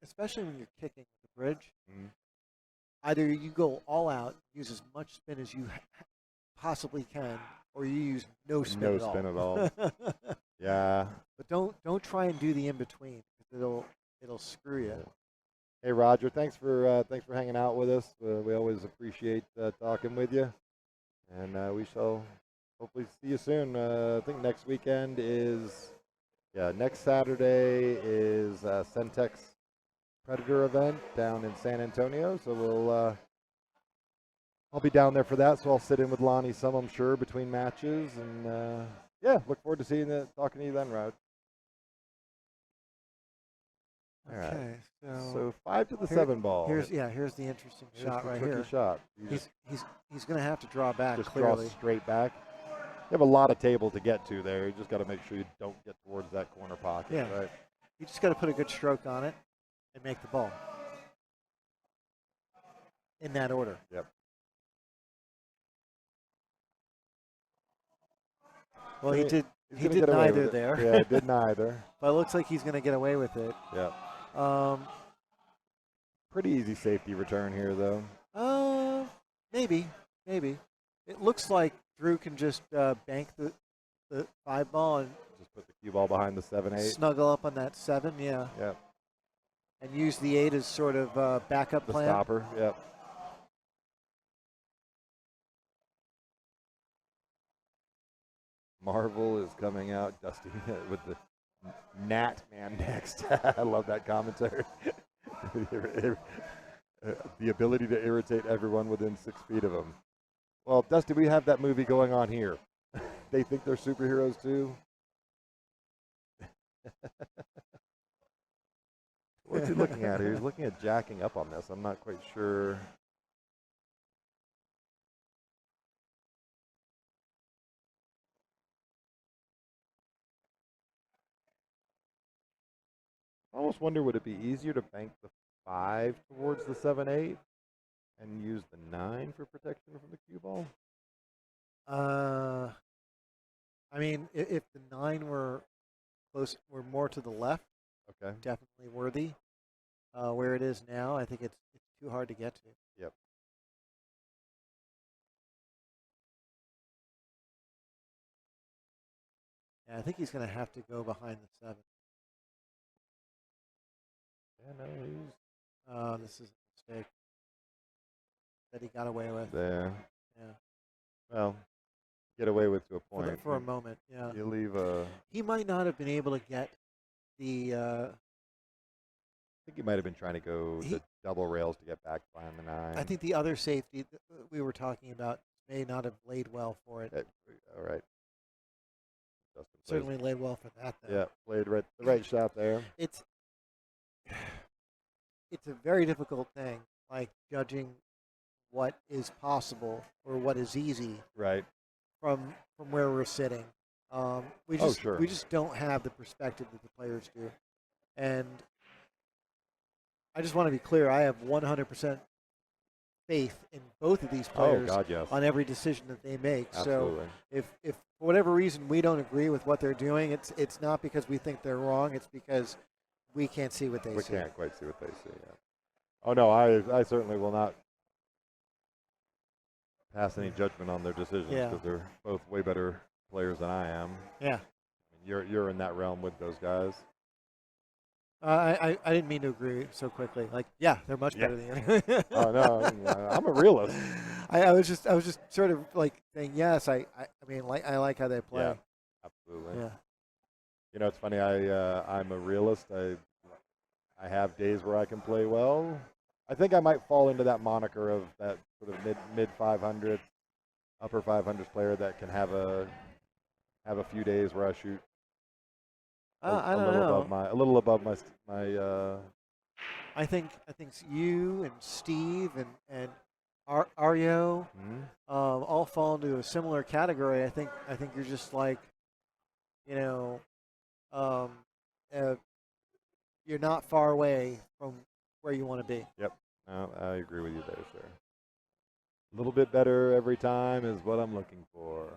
especially when you're kicking with the bridge, Mhm. either you go all out, use as much spin as you possibly can, or you use no spin No at all. spin at all. Yeah. But don't try and do the in between because it'll screw you. Hey Roger, thanks for hanging out with us. We always appreciate talking with you, and we shall hopefully see you soon. I think next weekend is next Saturday is Centex Predator event down in San Antonio. So I'll be down there for that. So I'll sit in with Lonnie some, I'm sure, between matches, and look forward to talking to you then, Rod. All right. Okay, So 5 to the 7 ball. Here's the interesting Here's shot the right tricky here. shot. You He's going to have to draw back just clearly. draw straight back. You have a lot of table to get to there. You just got to make sure you don't get towards that corner pocket. Yeah. Right? You just got to put a good stroke on it and make the ball. In that order. Yep. Well, he did He's he gonna did get away neither with it. there. Yeah, did neither. But it looks like he's going to get away with it. Yeah. Pretty easy safety return here, though. Maybe. It looks like Drew can just bank the 5 ball and Just put the cue ball behind the 7-8. snuggle up on that 7, yeah. Yep. And use the 8 as sort of backup The plan. stopper. Yep. Marvel is coming out, Dusty, with the Nat Man next. I love that commentary. The ability to irritate everyone within 6 feet of him. Well, Dusty, we have that movie going on here. They think they're superheroes too. What's he looking at here? He's looking at jacking up on this. I'm not quite sure. I almost wonder, would it be easier to bank the 5 towards the 7-8 and use the 9 for protection from the cue ball? I mean, if the 9 were more to the left, Okay. definitely worthy. Where it is now, I think it's too hard to get to. Yep. Yeah, I think he's going to have to go behind the 7. Yeah, no, he's This is a mistake that he got away with. there. Yeah, Well, get away with to a for, point. for a moment. Yeah, You leave a. he might not have been able to get the. I think he might have been trying to go He- the double rails to get back behind the 9. I think the other safety that we were talking about may not have laid well for it. Okay, all right. Justin plays- Certainly laid well for that, though. Yeah, played the right shot there. It's a very difficult thing like judging what is possible or what is easy Right. from where we're sitting. We Oh, just sure. we just don't have the perspective that the players do, and I just want to be clear. I have 100% faith in both of these Oh, players God, yes. on every decision that they make. Absolutely. So if for whatever reason we don't agree with what they're doing, it's not because we think they're wrong. It's because we can't see what they We see. can't quite see what they see. Yeah. Oh, no, I certainly will not pass any judgment on their decisions Yeah. because they're both way better players than I am. Yeah. You're in that realm with those guys. I didn't mean to agree so quickly. Like, yeah, they're much Yeah. better than you. Oh, no, I'm a realist. I was just sort of like saying yes. I mean, like, I like how they play. Yeah, absolutely. Yeah. You know, it's funny. I'm a realist. I have days where I can play well. I think I might fall into that moniker of that sort of mid 500s, upper 500s player that can have a few days where I shoot I a don't little know. above my I think you and Steve and Ario all fall into a similar category. I think you're just like, you know, um, you're not far away from where you want to be. Yep, I agree with you there, sir. A little bit better every time is what I'm looking for.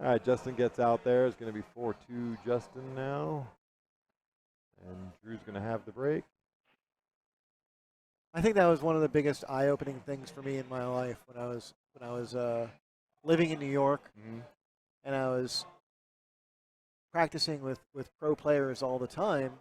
All right, Justin gets out there. It's going to be 4-2 Justin now. And Drew's going to have the break. I think that was one of the biggest eye-opening things for me in my life when I was living in New York, and I was practicing with pro players all the time,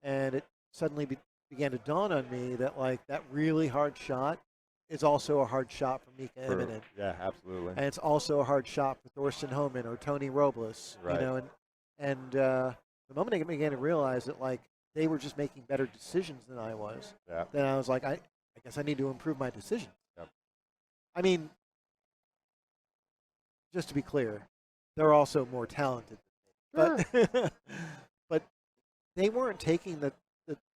and it suddenly began to dawn on me that like that really hard shot is also a hard shot for Mika Immonen. Yeah, absolutely. And it's also a hard shot for Thorsten Homan or Tony Robles. Right. You know, and the moment I began to realize that like they were just making better decisions than I was, then I was like, I guess I need to improve my decisions. Yep. I mean, just to be clear, they're also more talented. Sure. But they weren't taking the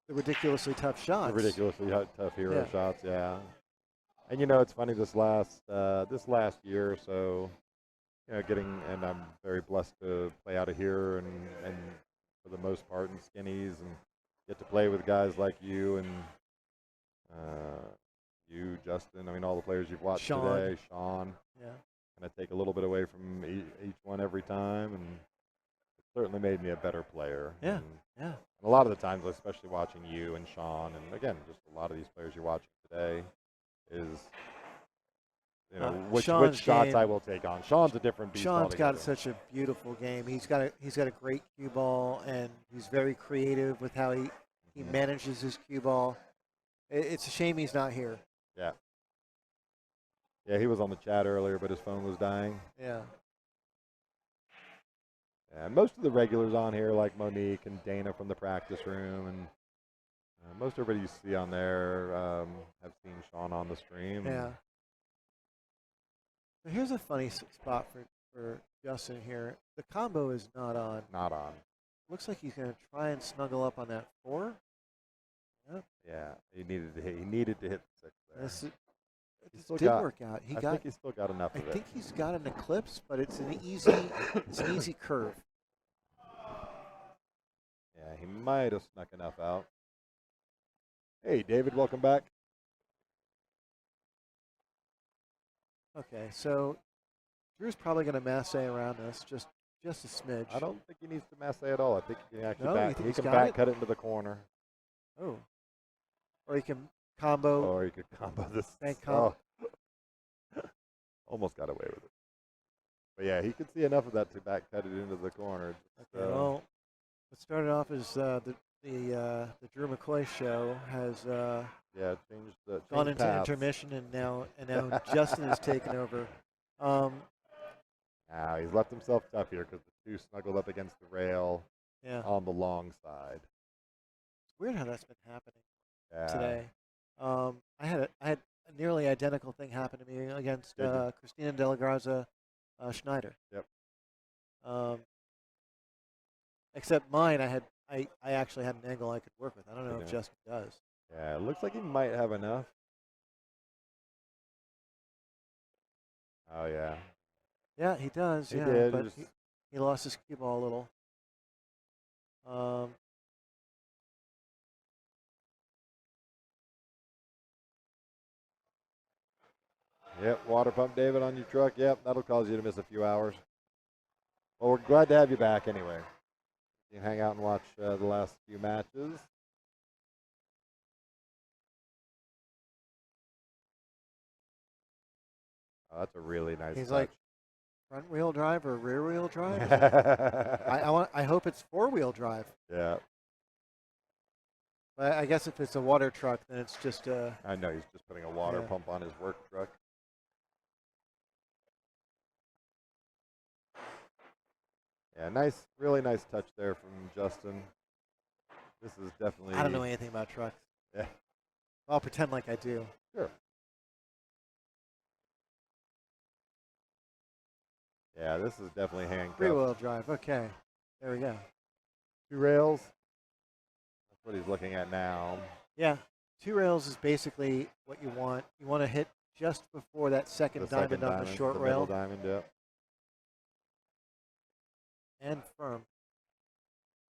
ridiculously tough shots. The ridiculously tough hero shots, yeah. And you know, it's funny this last year or so, you know, and I'm very blessed to play out of here and for the most part in skinnies and get to play with guys like you and you, Justin. I mean, all the players you've watched today, Sean. Yeah. And I take a little bit away from each one every time, and it certainly made me a better player. Yeah. And a lot of the times, especially watching you and Sean, and again, just a lot of these players you're watching today, is which shots I will take on. Sean's a different beast. Sean's got such a beautiful game. He's got a great cue ball, and he's very creative with how he manages his cue ball. It's a shame he's not here. Yeah. Yeah, he was on the chat earlier, but his phone was dying. Yeah. Yeah, most of the regulars on here, like Monique and Dana from the practice room, and most everybody you see on there have seen Sean on the stream. Yeah. But here's a funny spot for Justin here. The combo is not on. Not on. Looks like he's going to try and snuggle up on that 4. Yep. Yeah, he needed to hit the 6 there. This did work out. I think he's still got enough of it. I think he's got an eclipse, but it's an easy curve. Yeah, he might have snuck enough out. Hey, David, welcome back. Okay, so Drew's probably going to masse around this, just a smidge. I don't think he needs to masse at all. I think he can actually he can back cut it into the corner. Oh. Or he can combo. Or he could combo this. Bank combo. Oh. Almost got away with it. But yeah, he could see enough of that to back cut it into the corner. Okay, well, what started off as the Drew McCoy show has changed gone into paths. intermission, and now Justin has taken over. Now he's left himself tough here because the two snuggled up against the rail on the long side. It's weird how that's been happening today. I had a nearly identical thing happen to me against Christina De La Garza Schneider. Yep. Except mine, I actually had an angle I could work with. I don't know if Justin does. Yeah, it looks like he might have enough. Oh, yeah. Yeah, he does. He yeah, did. but he lost his cue ball a little. Yep, water pump David on your truck. Yep, that'll cause you to miss a few hours. Well, we're glad to have you back anyway. You can hang out and watch the last few matches. Oh, that's a really nice He's touch. like, front wheel drive or rear wheel drive? I hope it's 4-wheel drive. Yeah. But I guess if it's a water truck, then it's just I know, he's just putting a water Yeah. pump on his work truck. Yeah, nice, really nice touch there from Justin. This is definitely. I don't know anything about trucks. Yeah. I'll pretend like I do. Sure. Yeah, this is definitely handcuffed. 3-wheel drive. Okay. There we go. 2 rails. That's what he's looking at now. Yeah. 2 rails is basically what you want. You want to hit just before that second diamond on the short rail. Middle diamond, yep. And firm.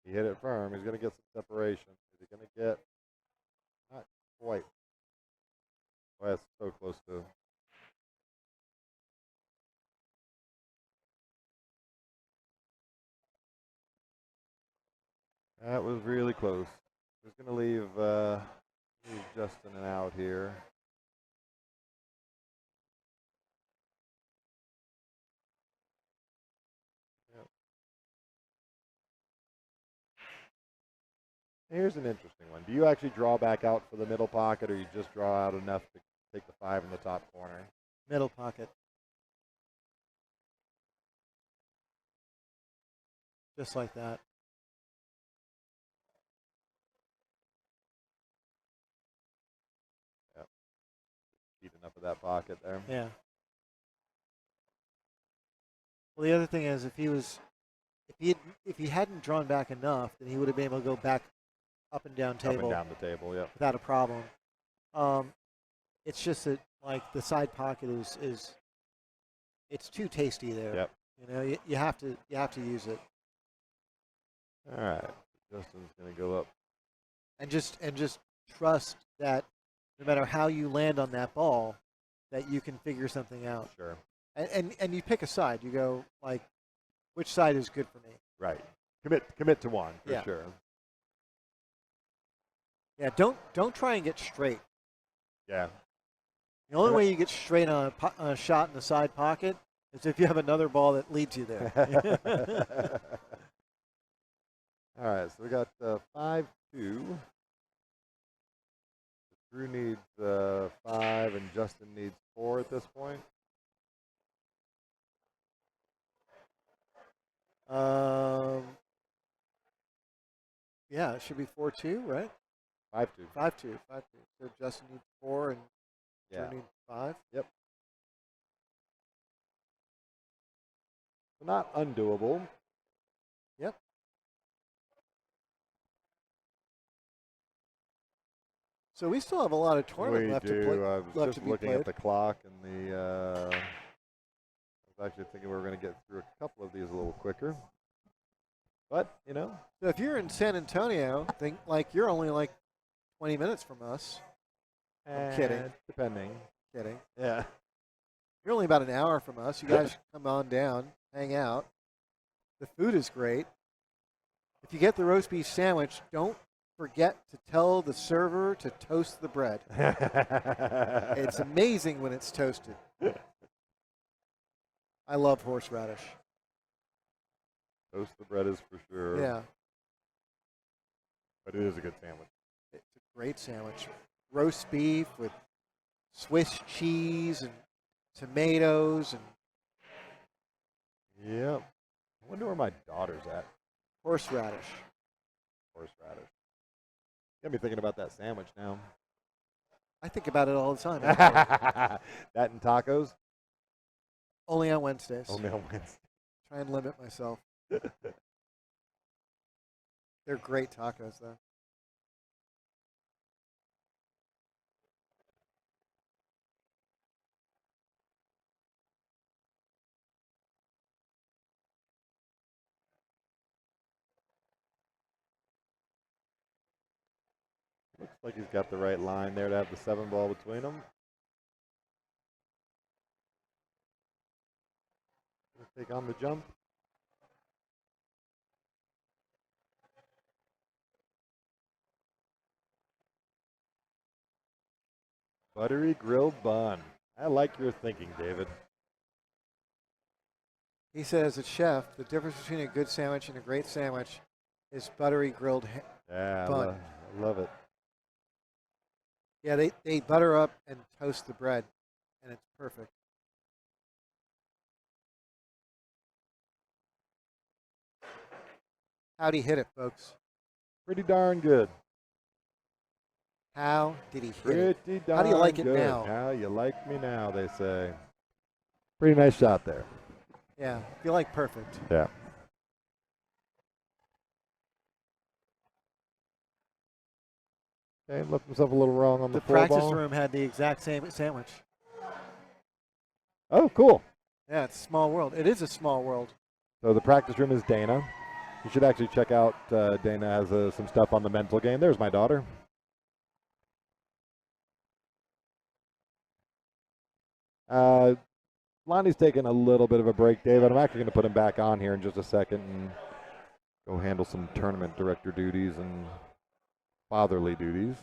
He hit it firm. He's going to get some separation. Is he going to get? Not quite. Well, that's so close to. That was really close. He's going to leave Justin an out here. Yep. Here's an interesting one. Do you actually draw back out for the middle pocket, or you just draw out enough to take the 5 in the top corner? Middle pocket. Just like that. Yep. Eat enough of that pocket there. Yeah. Well, the other thing is, if he hadn't drawn back enough, then he would have been able to go back up and down table. Up and down the table, yep. Without a problem. It's just that like the side pocket is it's too tasty there. Yep. You know, you have to use it. All right. Justin's going to go up. And just trust that no matter how you land on that ball, that you can figure something out. Sure. And you pick a side. You go like, which side is good for me? Right. Commit to one for sure. Yeah. Don't try and get straight. Yeah. The only way you get straight on a shot in the side pocket is if you have another ball that leads you there. All right, so we got 5-2. Drew needs 5, and Justin needs 4 at this point. Yeah, it should be 4-2, right? 5-2. 5-2. So Justin needs 4 and Yeah. Drew needs 5. Yep. So not undoable. Yep. So we still have a lot of tournament left to play. I was just looking at the clock, and I was actually thinking we were going to get through a couple of these a little quicker. But, you know. So if you're in San Antonio, think like you're only like 20 minutes from us. I'm kidding. Depending. Kidding. Yeah. You're only about an hour from us. You guys come on down, hang out. The food is great. If you get the roast beef sandwich, don't forget to tell the server to toast the bread. It's amazing when it's toasted. I love horseradish. Toast the bread is for sure. Yeah. But it is a good sandwich. It's a great sandwich. Roast beef with Swiss cheese and tomatoes and Yep. I wonder where my daughter's at. horseradish. Horseradish. Got me thinking about that sandwich now. I think about it all the time. That and tacos? Only on Wednesdays. Only on Wednesday. Try and limit myself. They're great tacos, though. Looks like he's got the right line there to have the 7 ball between them. Take on the jump. Buttery grilled bun. I like your thinking, David. He says, as a chef, the difference between a good sandwich and a great sandwich is buttery grilled Yeah, bun. I love it. Yeah, they butter up and toast the bread, and it's perfect. How'd he hit it, folks? Pretty darn good. How did he hit it? Pretty darn How do you like it good. now? How you like me now, they say. Pretty nice shot there. Yeah, feel like perfect. Yeah. Okay, left himself a little wrong on the The full practice ball. room had the exact same sandwich. Oh, cool. Yeah, it's a small world. It is a small world. So the practice room is Dana. You should actually check out, Dana has some stuff on the mental game. There's my daughter. Lonnie's taking a little bit of a break, David. I'm actually going to put him back on here in just a second and go handle some tournament director duties and fatherly duties.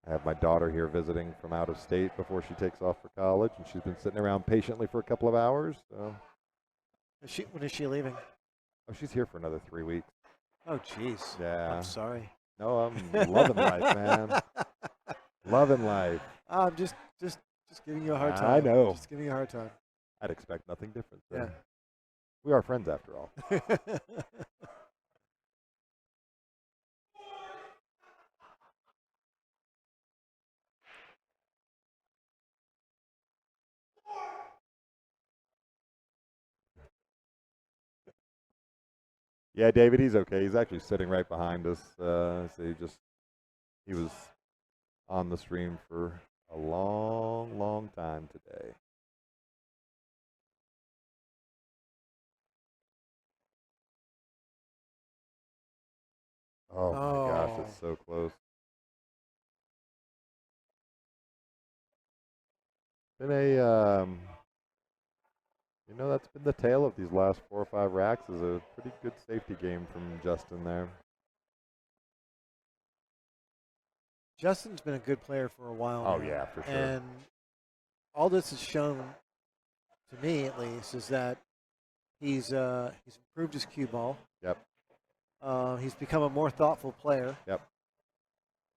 I have my daughter here visiting from out of state before she takes off for college, and she's been sitting around patiently for a couple of hours. So. When is she leaving? Oh, she's here for another 3 weeks. Oh, jeez. Yeah. I'm sorry. No, I'm loving life, man. Loving life. I'm just giving you a hard time. I know. Just giving you a hard time. I'd expect nothing different. So. Yeah. We are friends after all. Yeah, David, he's okay. He's actually sitting right behind us. So he was on the stream for a long, long time today. Oh my gosh, it's so close. Been a that's been the tale of these last 4 or 5 racks, is a pretty good safety game from Justin there. Justin's been a good player for a while Oh now. yeah, for sure. And all this has shown, to me at least, is that he's improved his cue ball. Yep. He's become a more thoughtful player. Yep.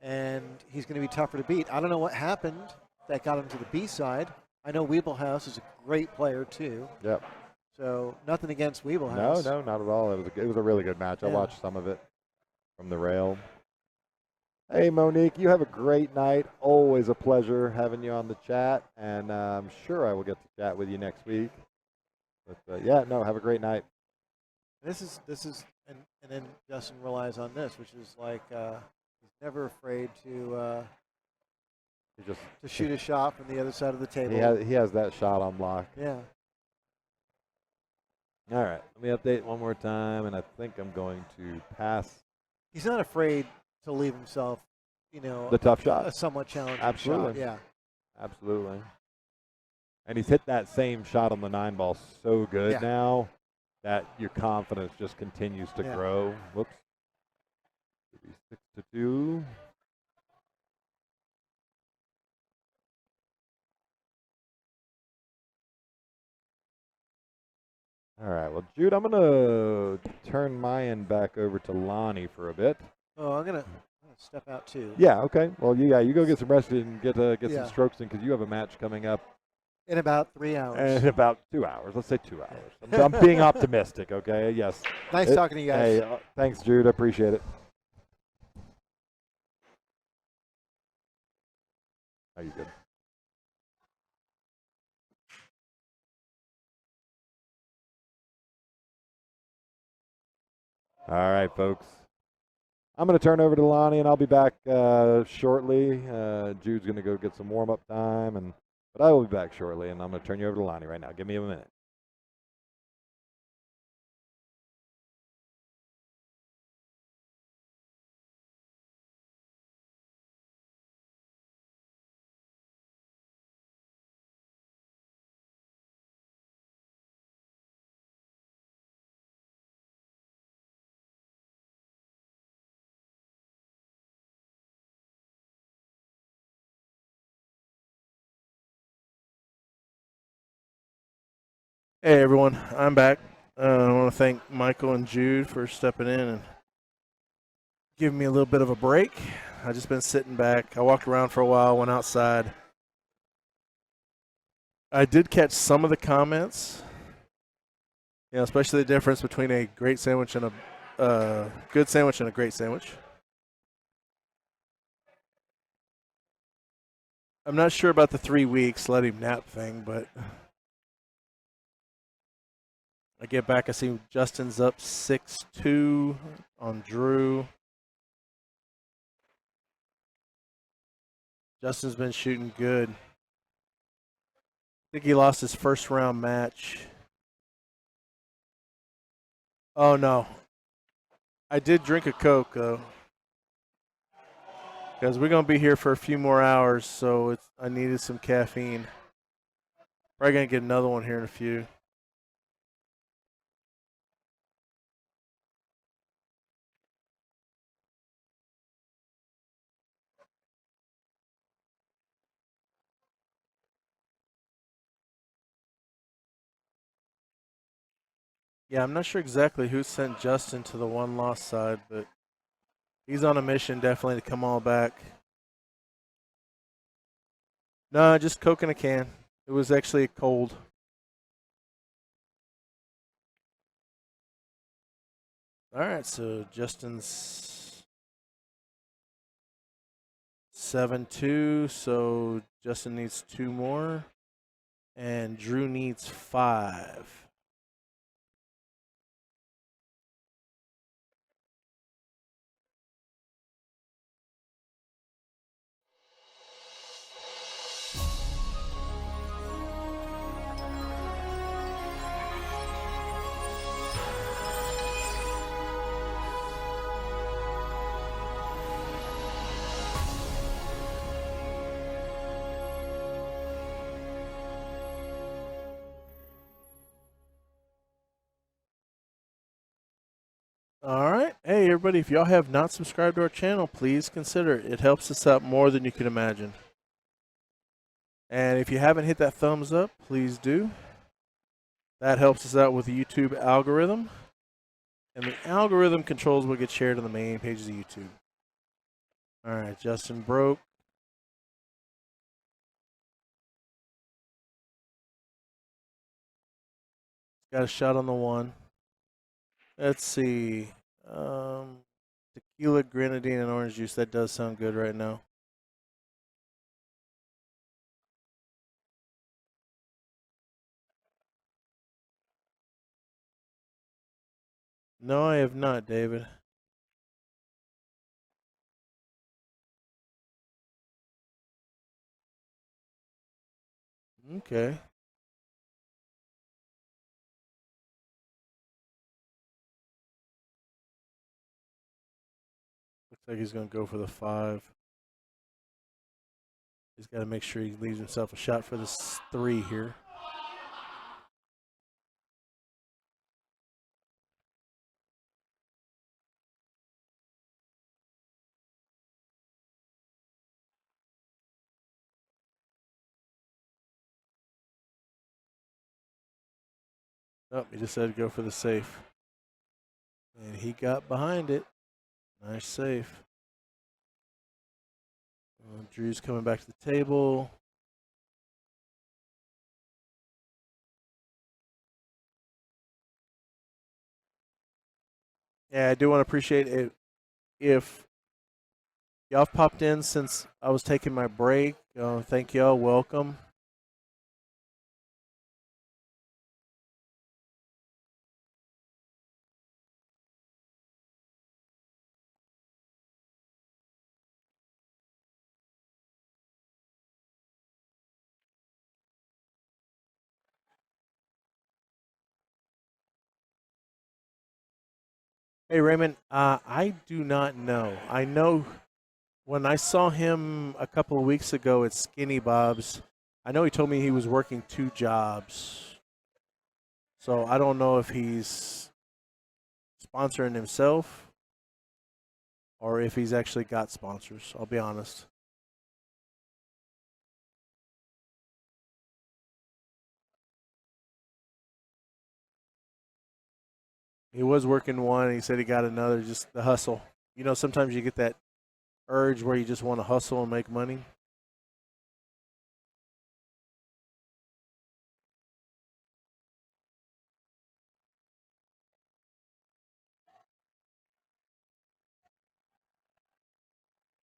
And he's going to be tougher to beat. I don't know what happened that got him to the B side. I know Weeblehouse is a great player too. Yep. So nothing against Weeblehouse. No, not at all. It was a really good match. I watched some of it from the rail. Hey, Monique, you have a great night. Always a pleasure having you on the chat, and I'm sure I will get to chat with you next week. But have a great night. This is and then Justin relies on this, which is like he's never afraid to shoot a shot from the other side of the table. He has that shot on lock. Yeah. All right, let me update one more time, and I think I'm going to pass. He's not afraid to leave himself, the tough shot, a somewhat challenging Absolutely. shot. Yeah. Absolutely. And he's hit that same shot on the 9 ball so good now that your confidence just continues to grow. Whoops. 6-2. All right, well, Jude, I'm going to turn my end back over to Lonnie for a bit. Oh, I'm gonna step out too. Yeah, okay. Well, you go get some rest and get some strokes in, because you have a match coming up. In about 3 hours. In about 2 hours. Let's say 2 hours. I'm being optimistic, okay? Yes. Nice talking to you guys. Hey, thanks, Jude. I appreciate it. Are you good? All right, folks. I'm going to turn over to Lonnie, and I'll be back shortly. Jude's going to go get some warm-up time, but I will be back shortly, and I'm going to turn you over to Lonnie right now. Give me a minute. Hey everyone, I'm back. I want to thank Michael and Jude for stepping in and giving me a little bit of a break. I just been sitting back. I walked around for a while, went outside. I did catch some of the comments. Especially the difference between a great sandwich and a good sandwich and a great sandwich. I'm not sure about the 3 weeks let him nap thing, but I get back. I see Justin's up 6-2 on Drew. Justin's been shooting good. I think he lost his first round match. Oh no. I did drink a Coke though. Because we're gonna be here for a few more hours, so I needed some caffeine. Probably gonna get another one here in a few. Yeah, I'm not sure exactly who sent Justin to the one loss side, but he's on a mission definitely to come all back. No, just Coke in a can. It was actually cold. All right, so Justin's 7-2, so Justin needs 2 more, and Drew needs 5. All right. Hey, everybody, if y'all have not subscribed to our channel, please consider it. It helps us out more than you can imagine. And if you haven't hit that thumbs up, please do. That helps us out with the YouTube algorithm. And the algorithm controls what gets shared on the main pages of YouTube. All right, Justin broke. Got a shot on the 1. Let's see. Tequila, grenadine, and orange juice. That does sound good right now. No, I have not, David. Okay. Looks like he's going to go for the 5. He's got to make sure he leaves himself a shot for this 3 here. Oh, he decided to go for the safe. And he got behind it. Nice save. Drew's coming back to the table. Yeah, I do want to appreciate it if y'all have popped in since I was taking my break. Thank y'all. Welcome. Hey, Raymond, I do not know. I know when I saw him a couple of weeks ago at Skinny Bob's, I know he told me he was working 2 jobs. So I don't know if he's sponsoring himself or if he's actually got sponsors. I'll be honest. He was working one, and he said he got another, just the hustle. You know, sometimes you get that urge where you just want to hustle and make money.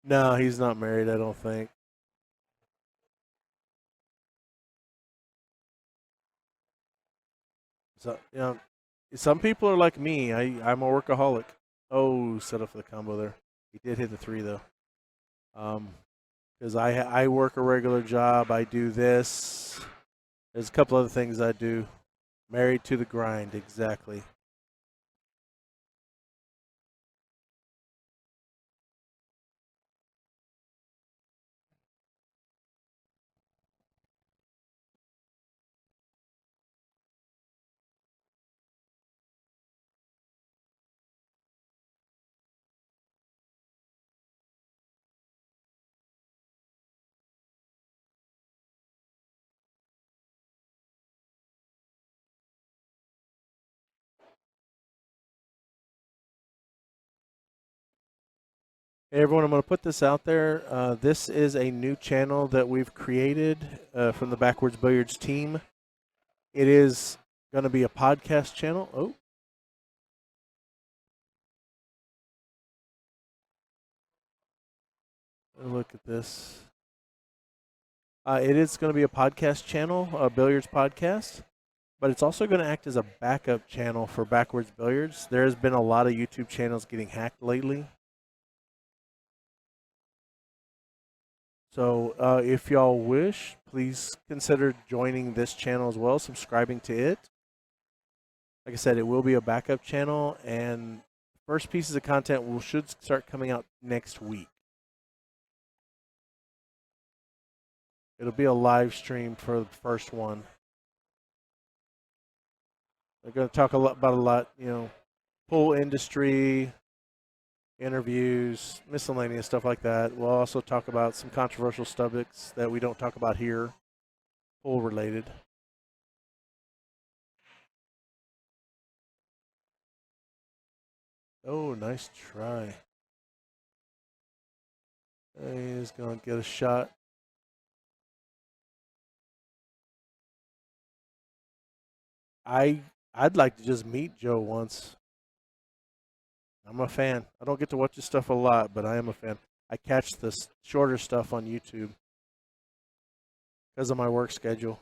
No, he's not married, I don't think. So, you know, some people are like me. I'm a workaholic. Oh, set up for the combo there. He did hit the 3 though. Because I work a regular job. I do this. There's a couple other things I do. Married to the grind, exactly. Hey everyone, I'm going to put this out there. This is a new channel that we've created from the Backwards Billiards team. It is going to be a podcast channel. Oh. Look at this. It is going to be a podcast channel, a billiards podcast, but it's also going to act as a backup channel for Backwards Billiards. There has been a lot of YouTube channels getting hacked lately. So if y'all wish, please consider joining this channel as well, subscribing to it. Like I said, it will be a backup channel, and first pieces of content should start coming out next week. It'll be a live stream for the first one. They're going to talk about a lot, you know, pool industry, interviews, miscellaneous stuff like that. We'll also talk about some controversial topics that we don't talk about here, pool related. Oh, nice try. He's going to get a shot. I'd like to just meet Joe once. I'm a fan. I don't get to watch his stuff a lot, but I am a fan. I catch the shorter stuff on YouTube because of my work schedule.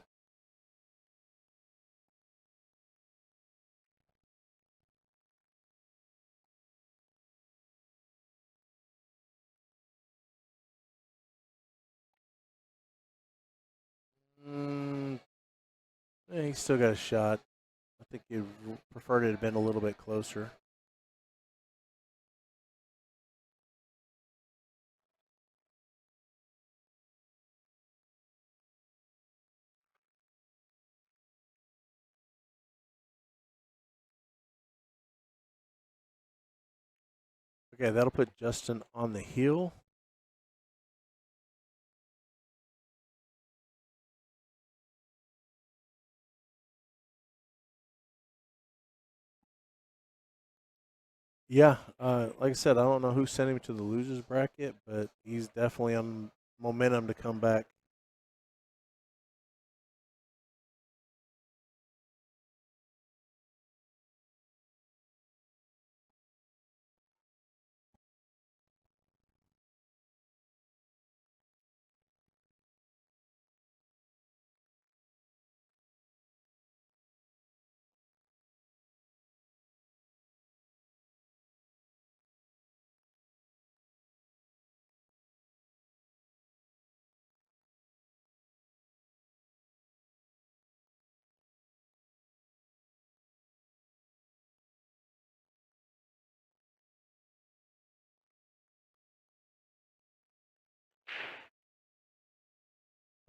He still got a shot. I think he preferred it had been a little bit closer. Okay, that'll put Justin on the heel. Yeah, like I said, I don't know who sent him to the losers bracket, but he's definitely on momentum to come back.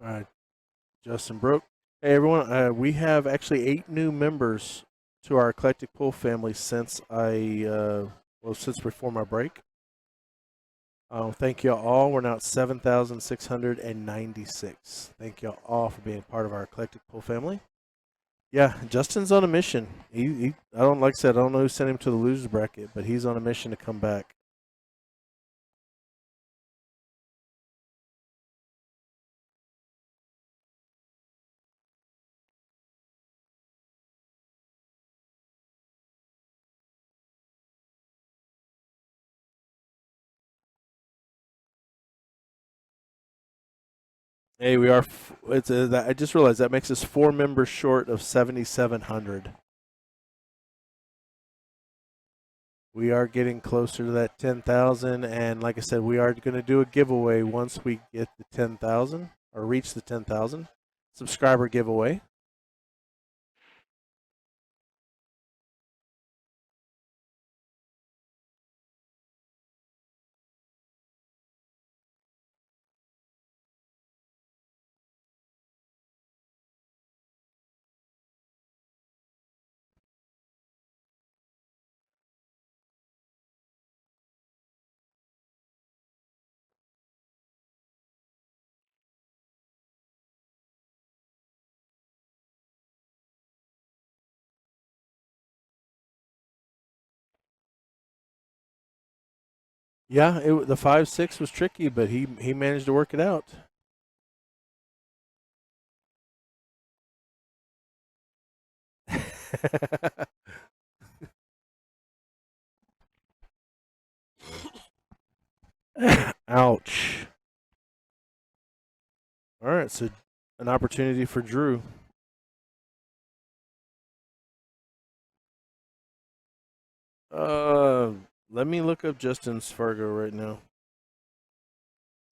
All right, Justin Brook. Hey everyone, we have actually 8 new members to our eclectic pool family since since before my break. Thank you all. We're now at 7,696. Thank you all for being part of our eclectic pool family. Yeah, Justin's on a mission. I don't like I said, I don't know who sent him to the losers bracket, but he's on a mission to come back. Hey, we are. I just realized that makes us 4 members short of 7,700. We are getting closer to that 10,000, and like I said, we are going to do a giveaway once we get the 10,000 or reach the 10,000 subscriber giveaway. Yeah, the 5-6 was tricky, but he managed to work it out. Ouch. All right, so an opportunity for Drew. Let me look up Justin's Fargo right now.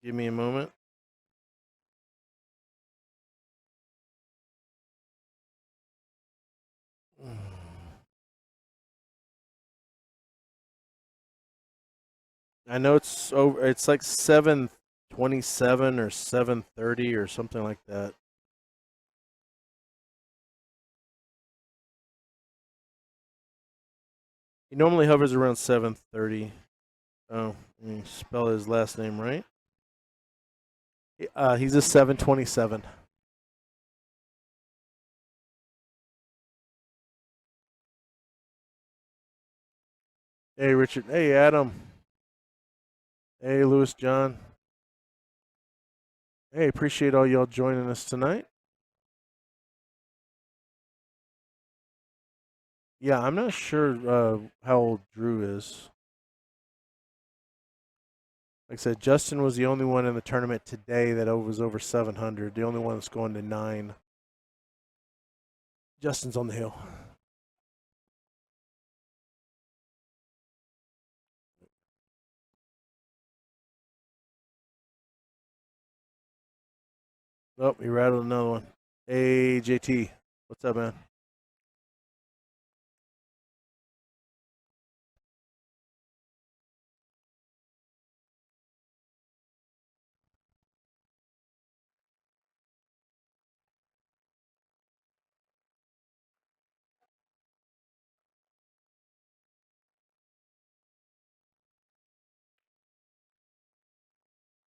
Give me a moment. I know it's over. It's like 727 or 730 or something like that. He normally hovers around 730. Oh, let me spell his last name right. He's a 727. Hey, Richard. Hey, Adam. Hey, Louis John. Hey, appreciate all y'all joining us tonight. Yeah, I'm not sure how old Drew is. Like I said, Justin was the only one in the tournament today that was over 700. The only one that's going to 9. Justin's on the hill. Oh, he rattled another one. Hey, JT. What's up, man?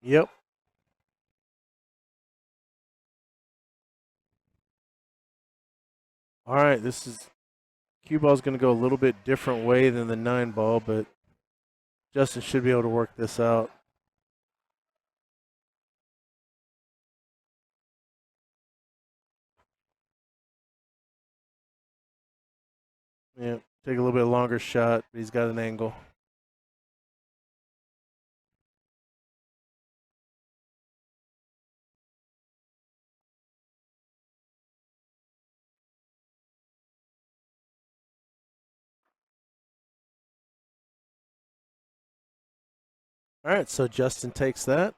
Yep. All right, this is cue ball's going to go a little bit different way than the 9 ball, but Justin should be able to work this out. Yeah, take a little bit longer shot, but he's got an angle. All right, so Justin takes that.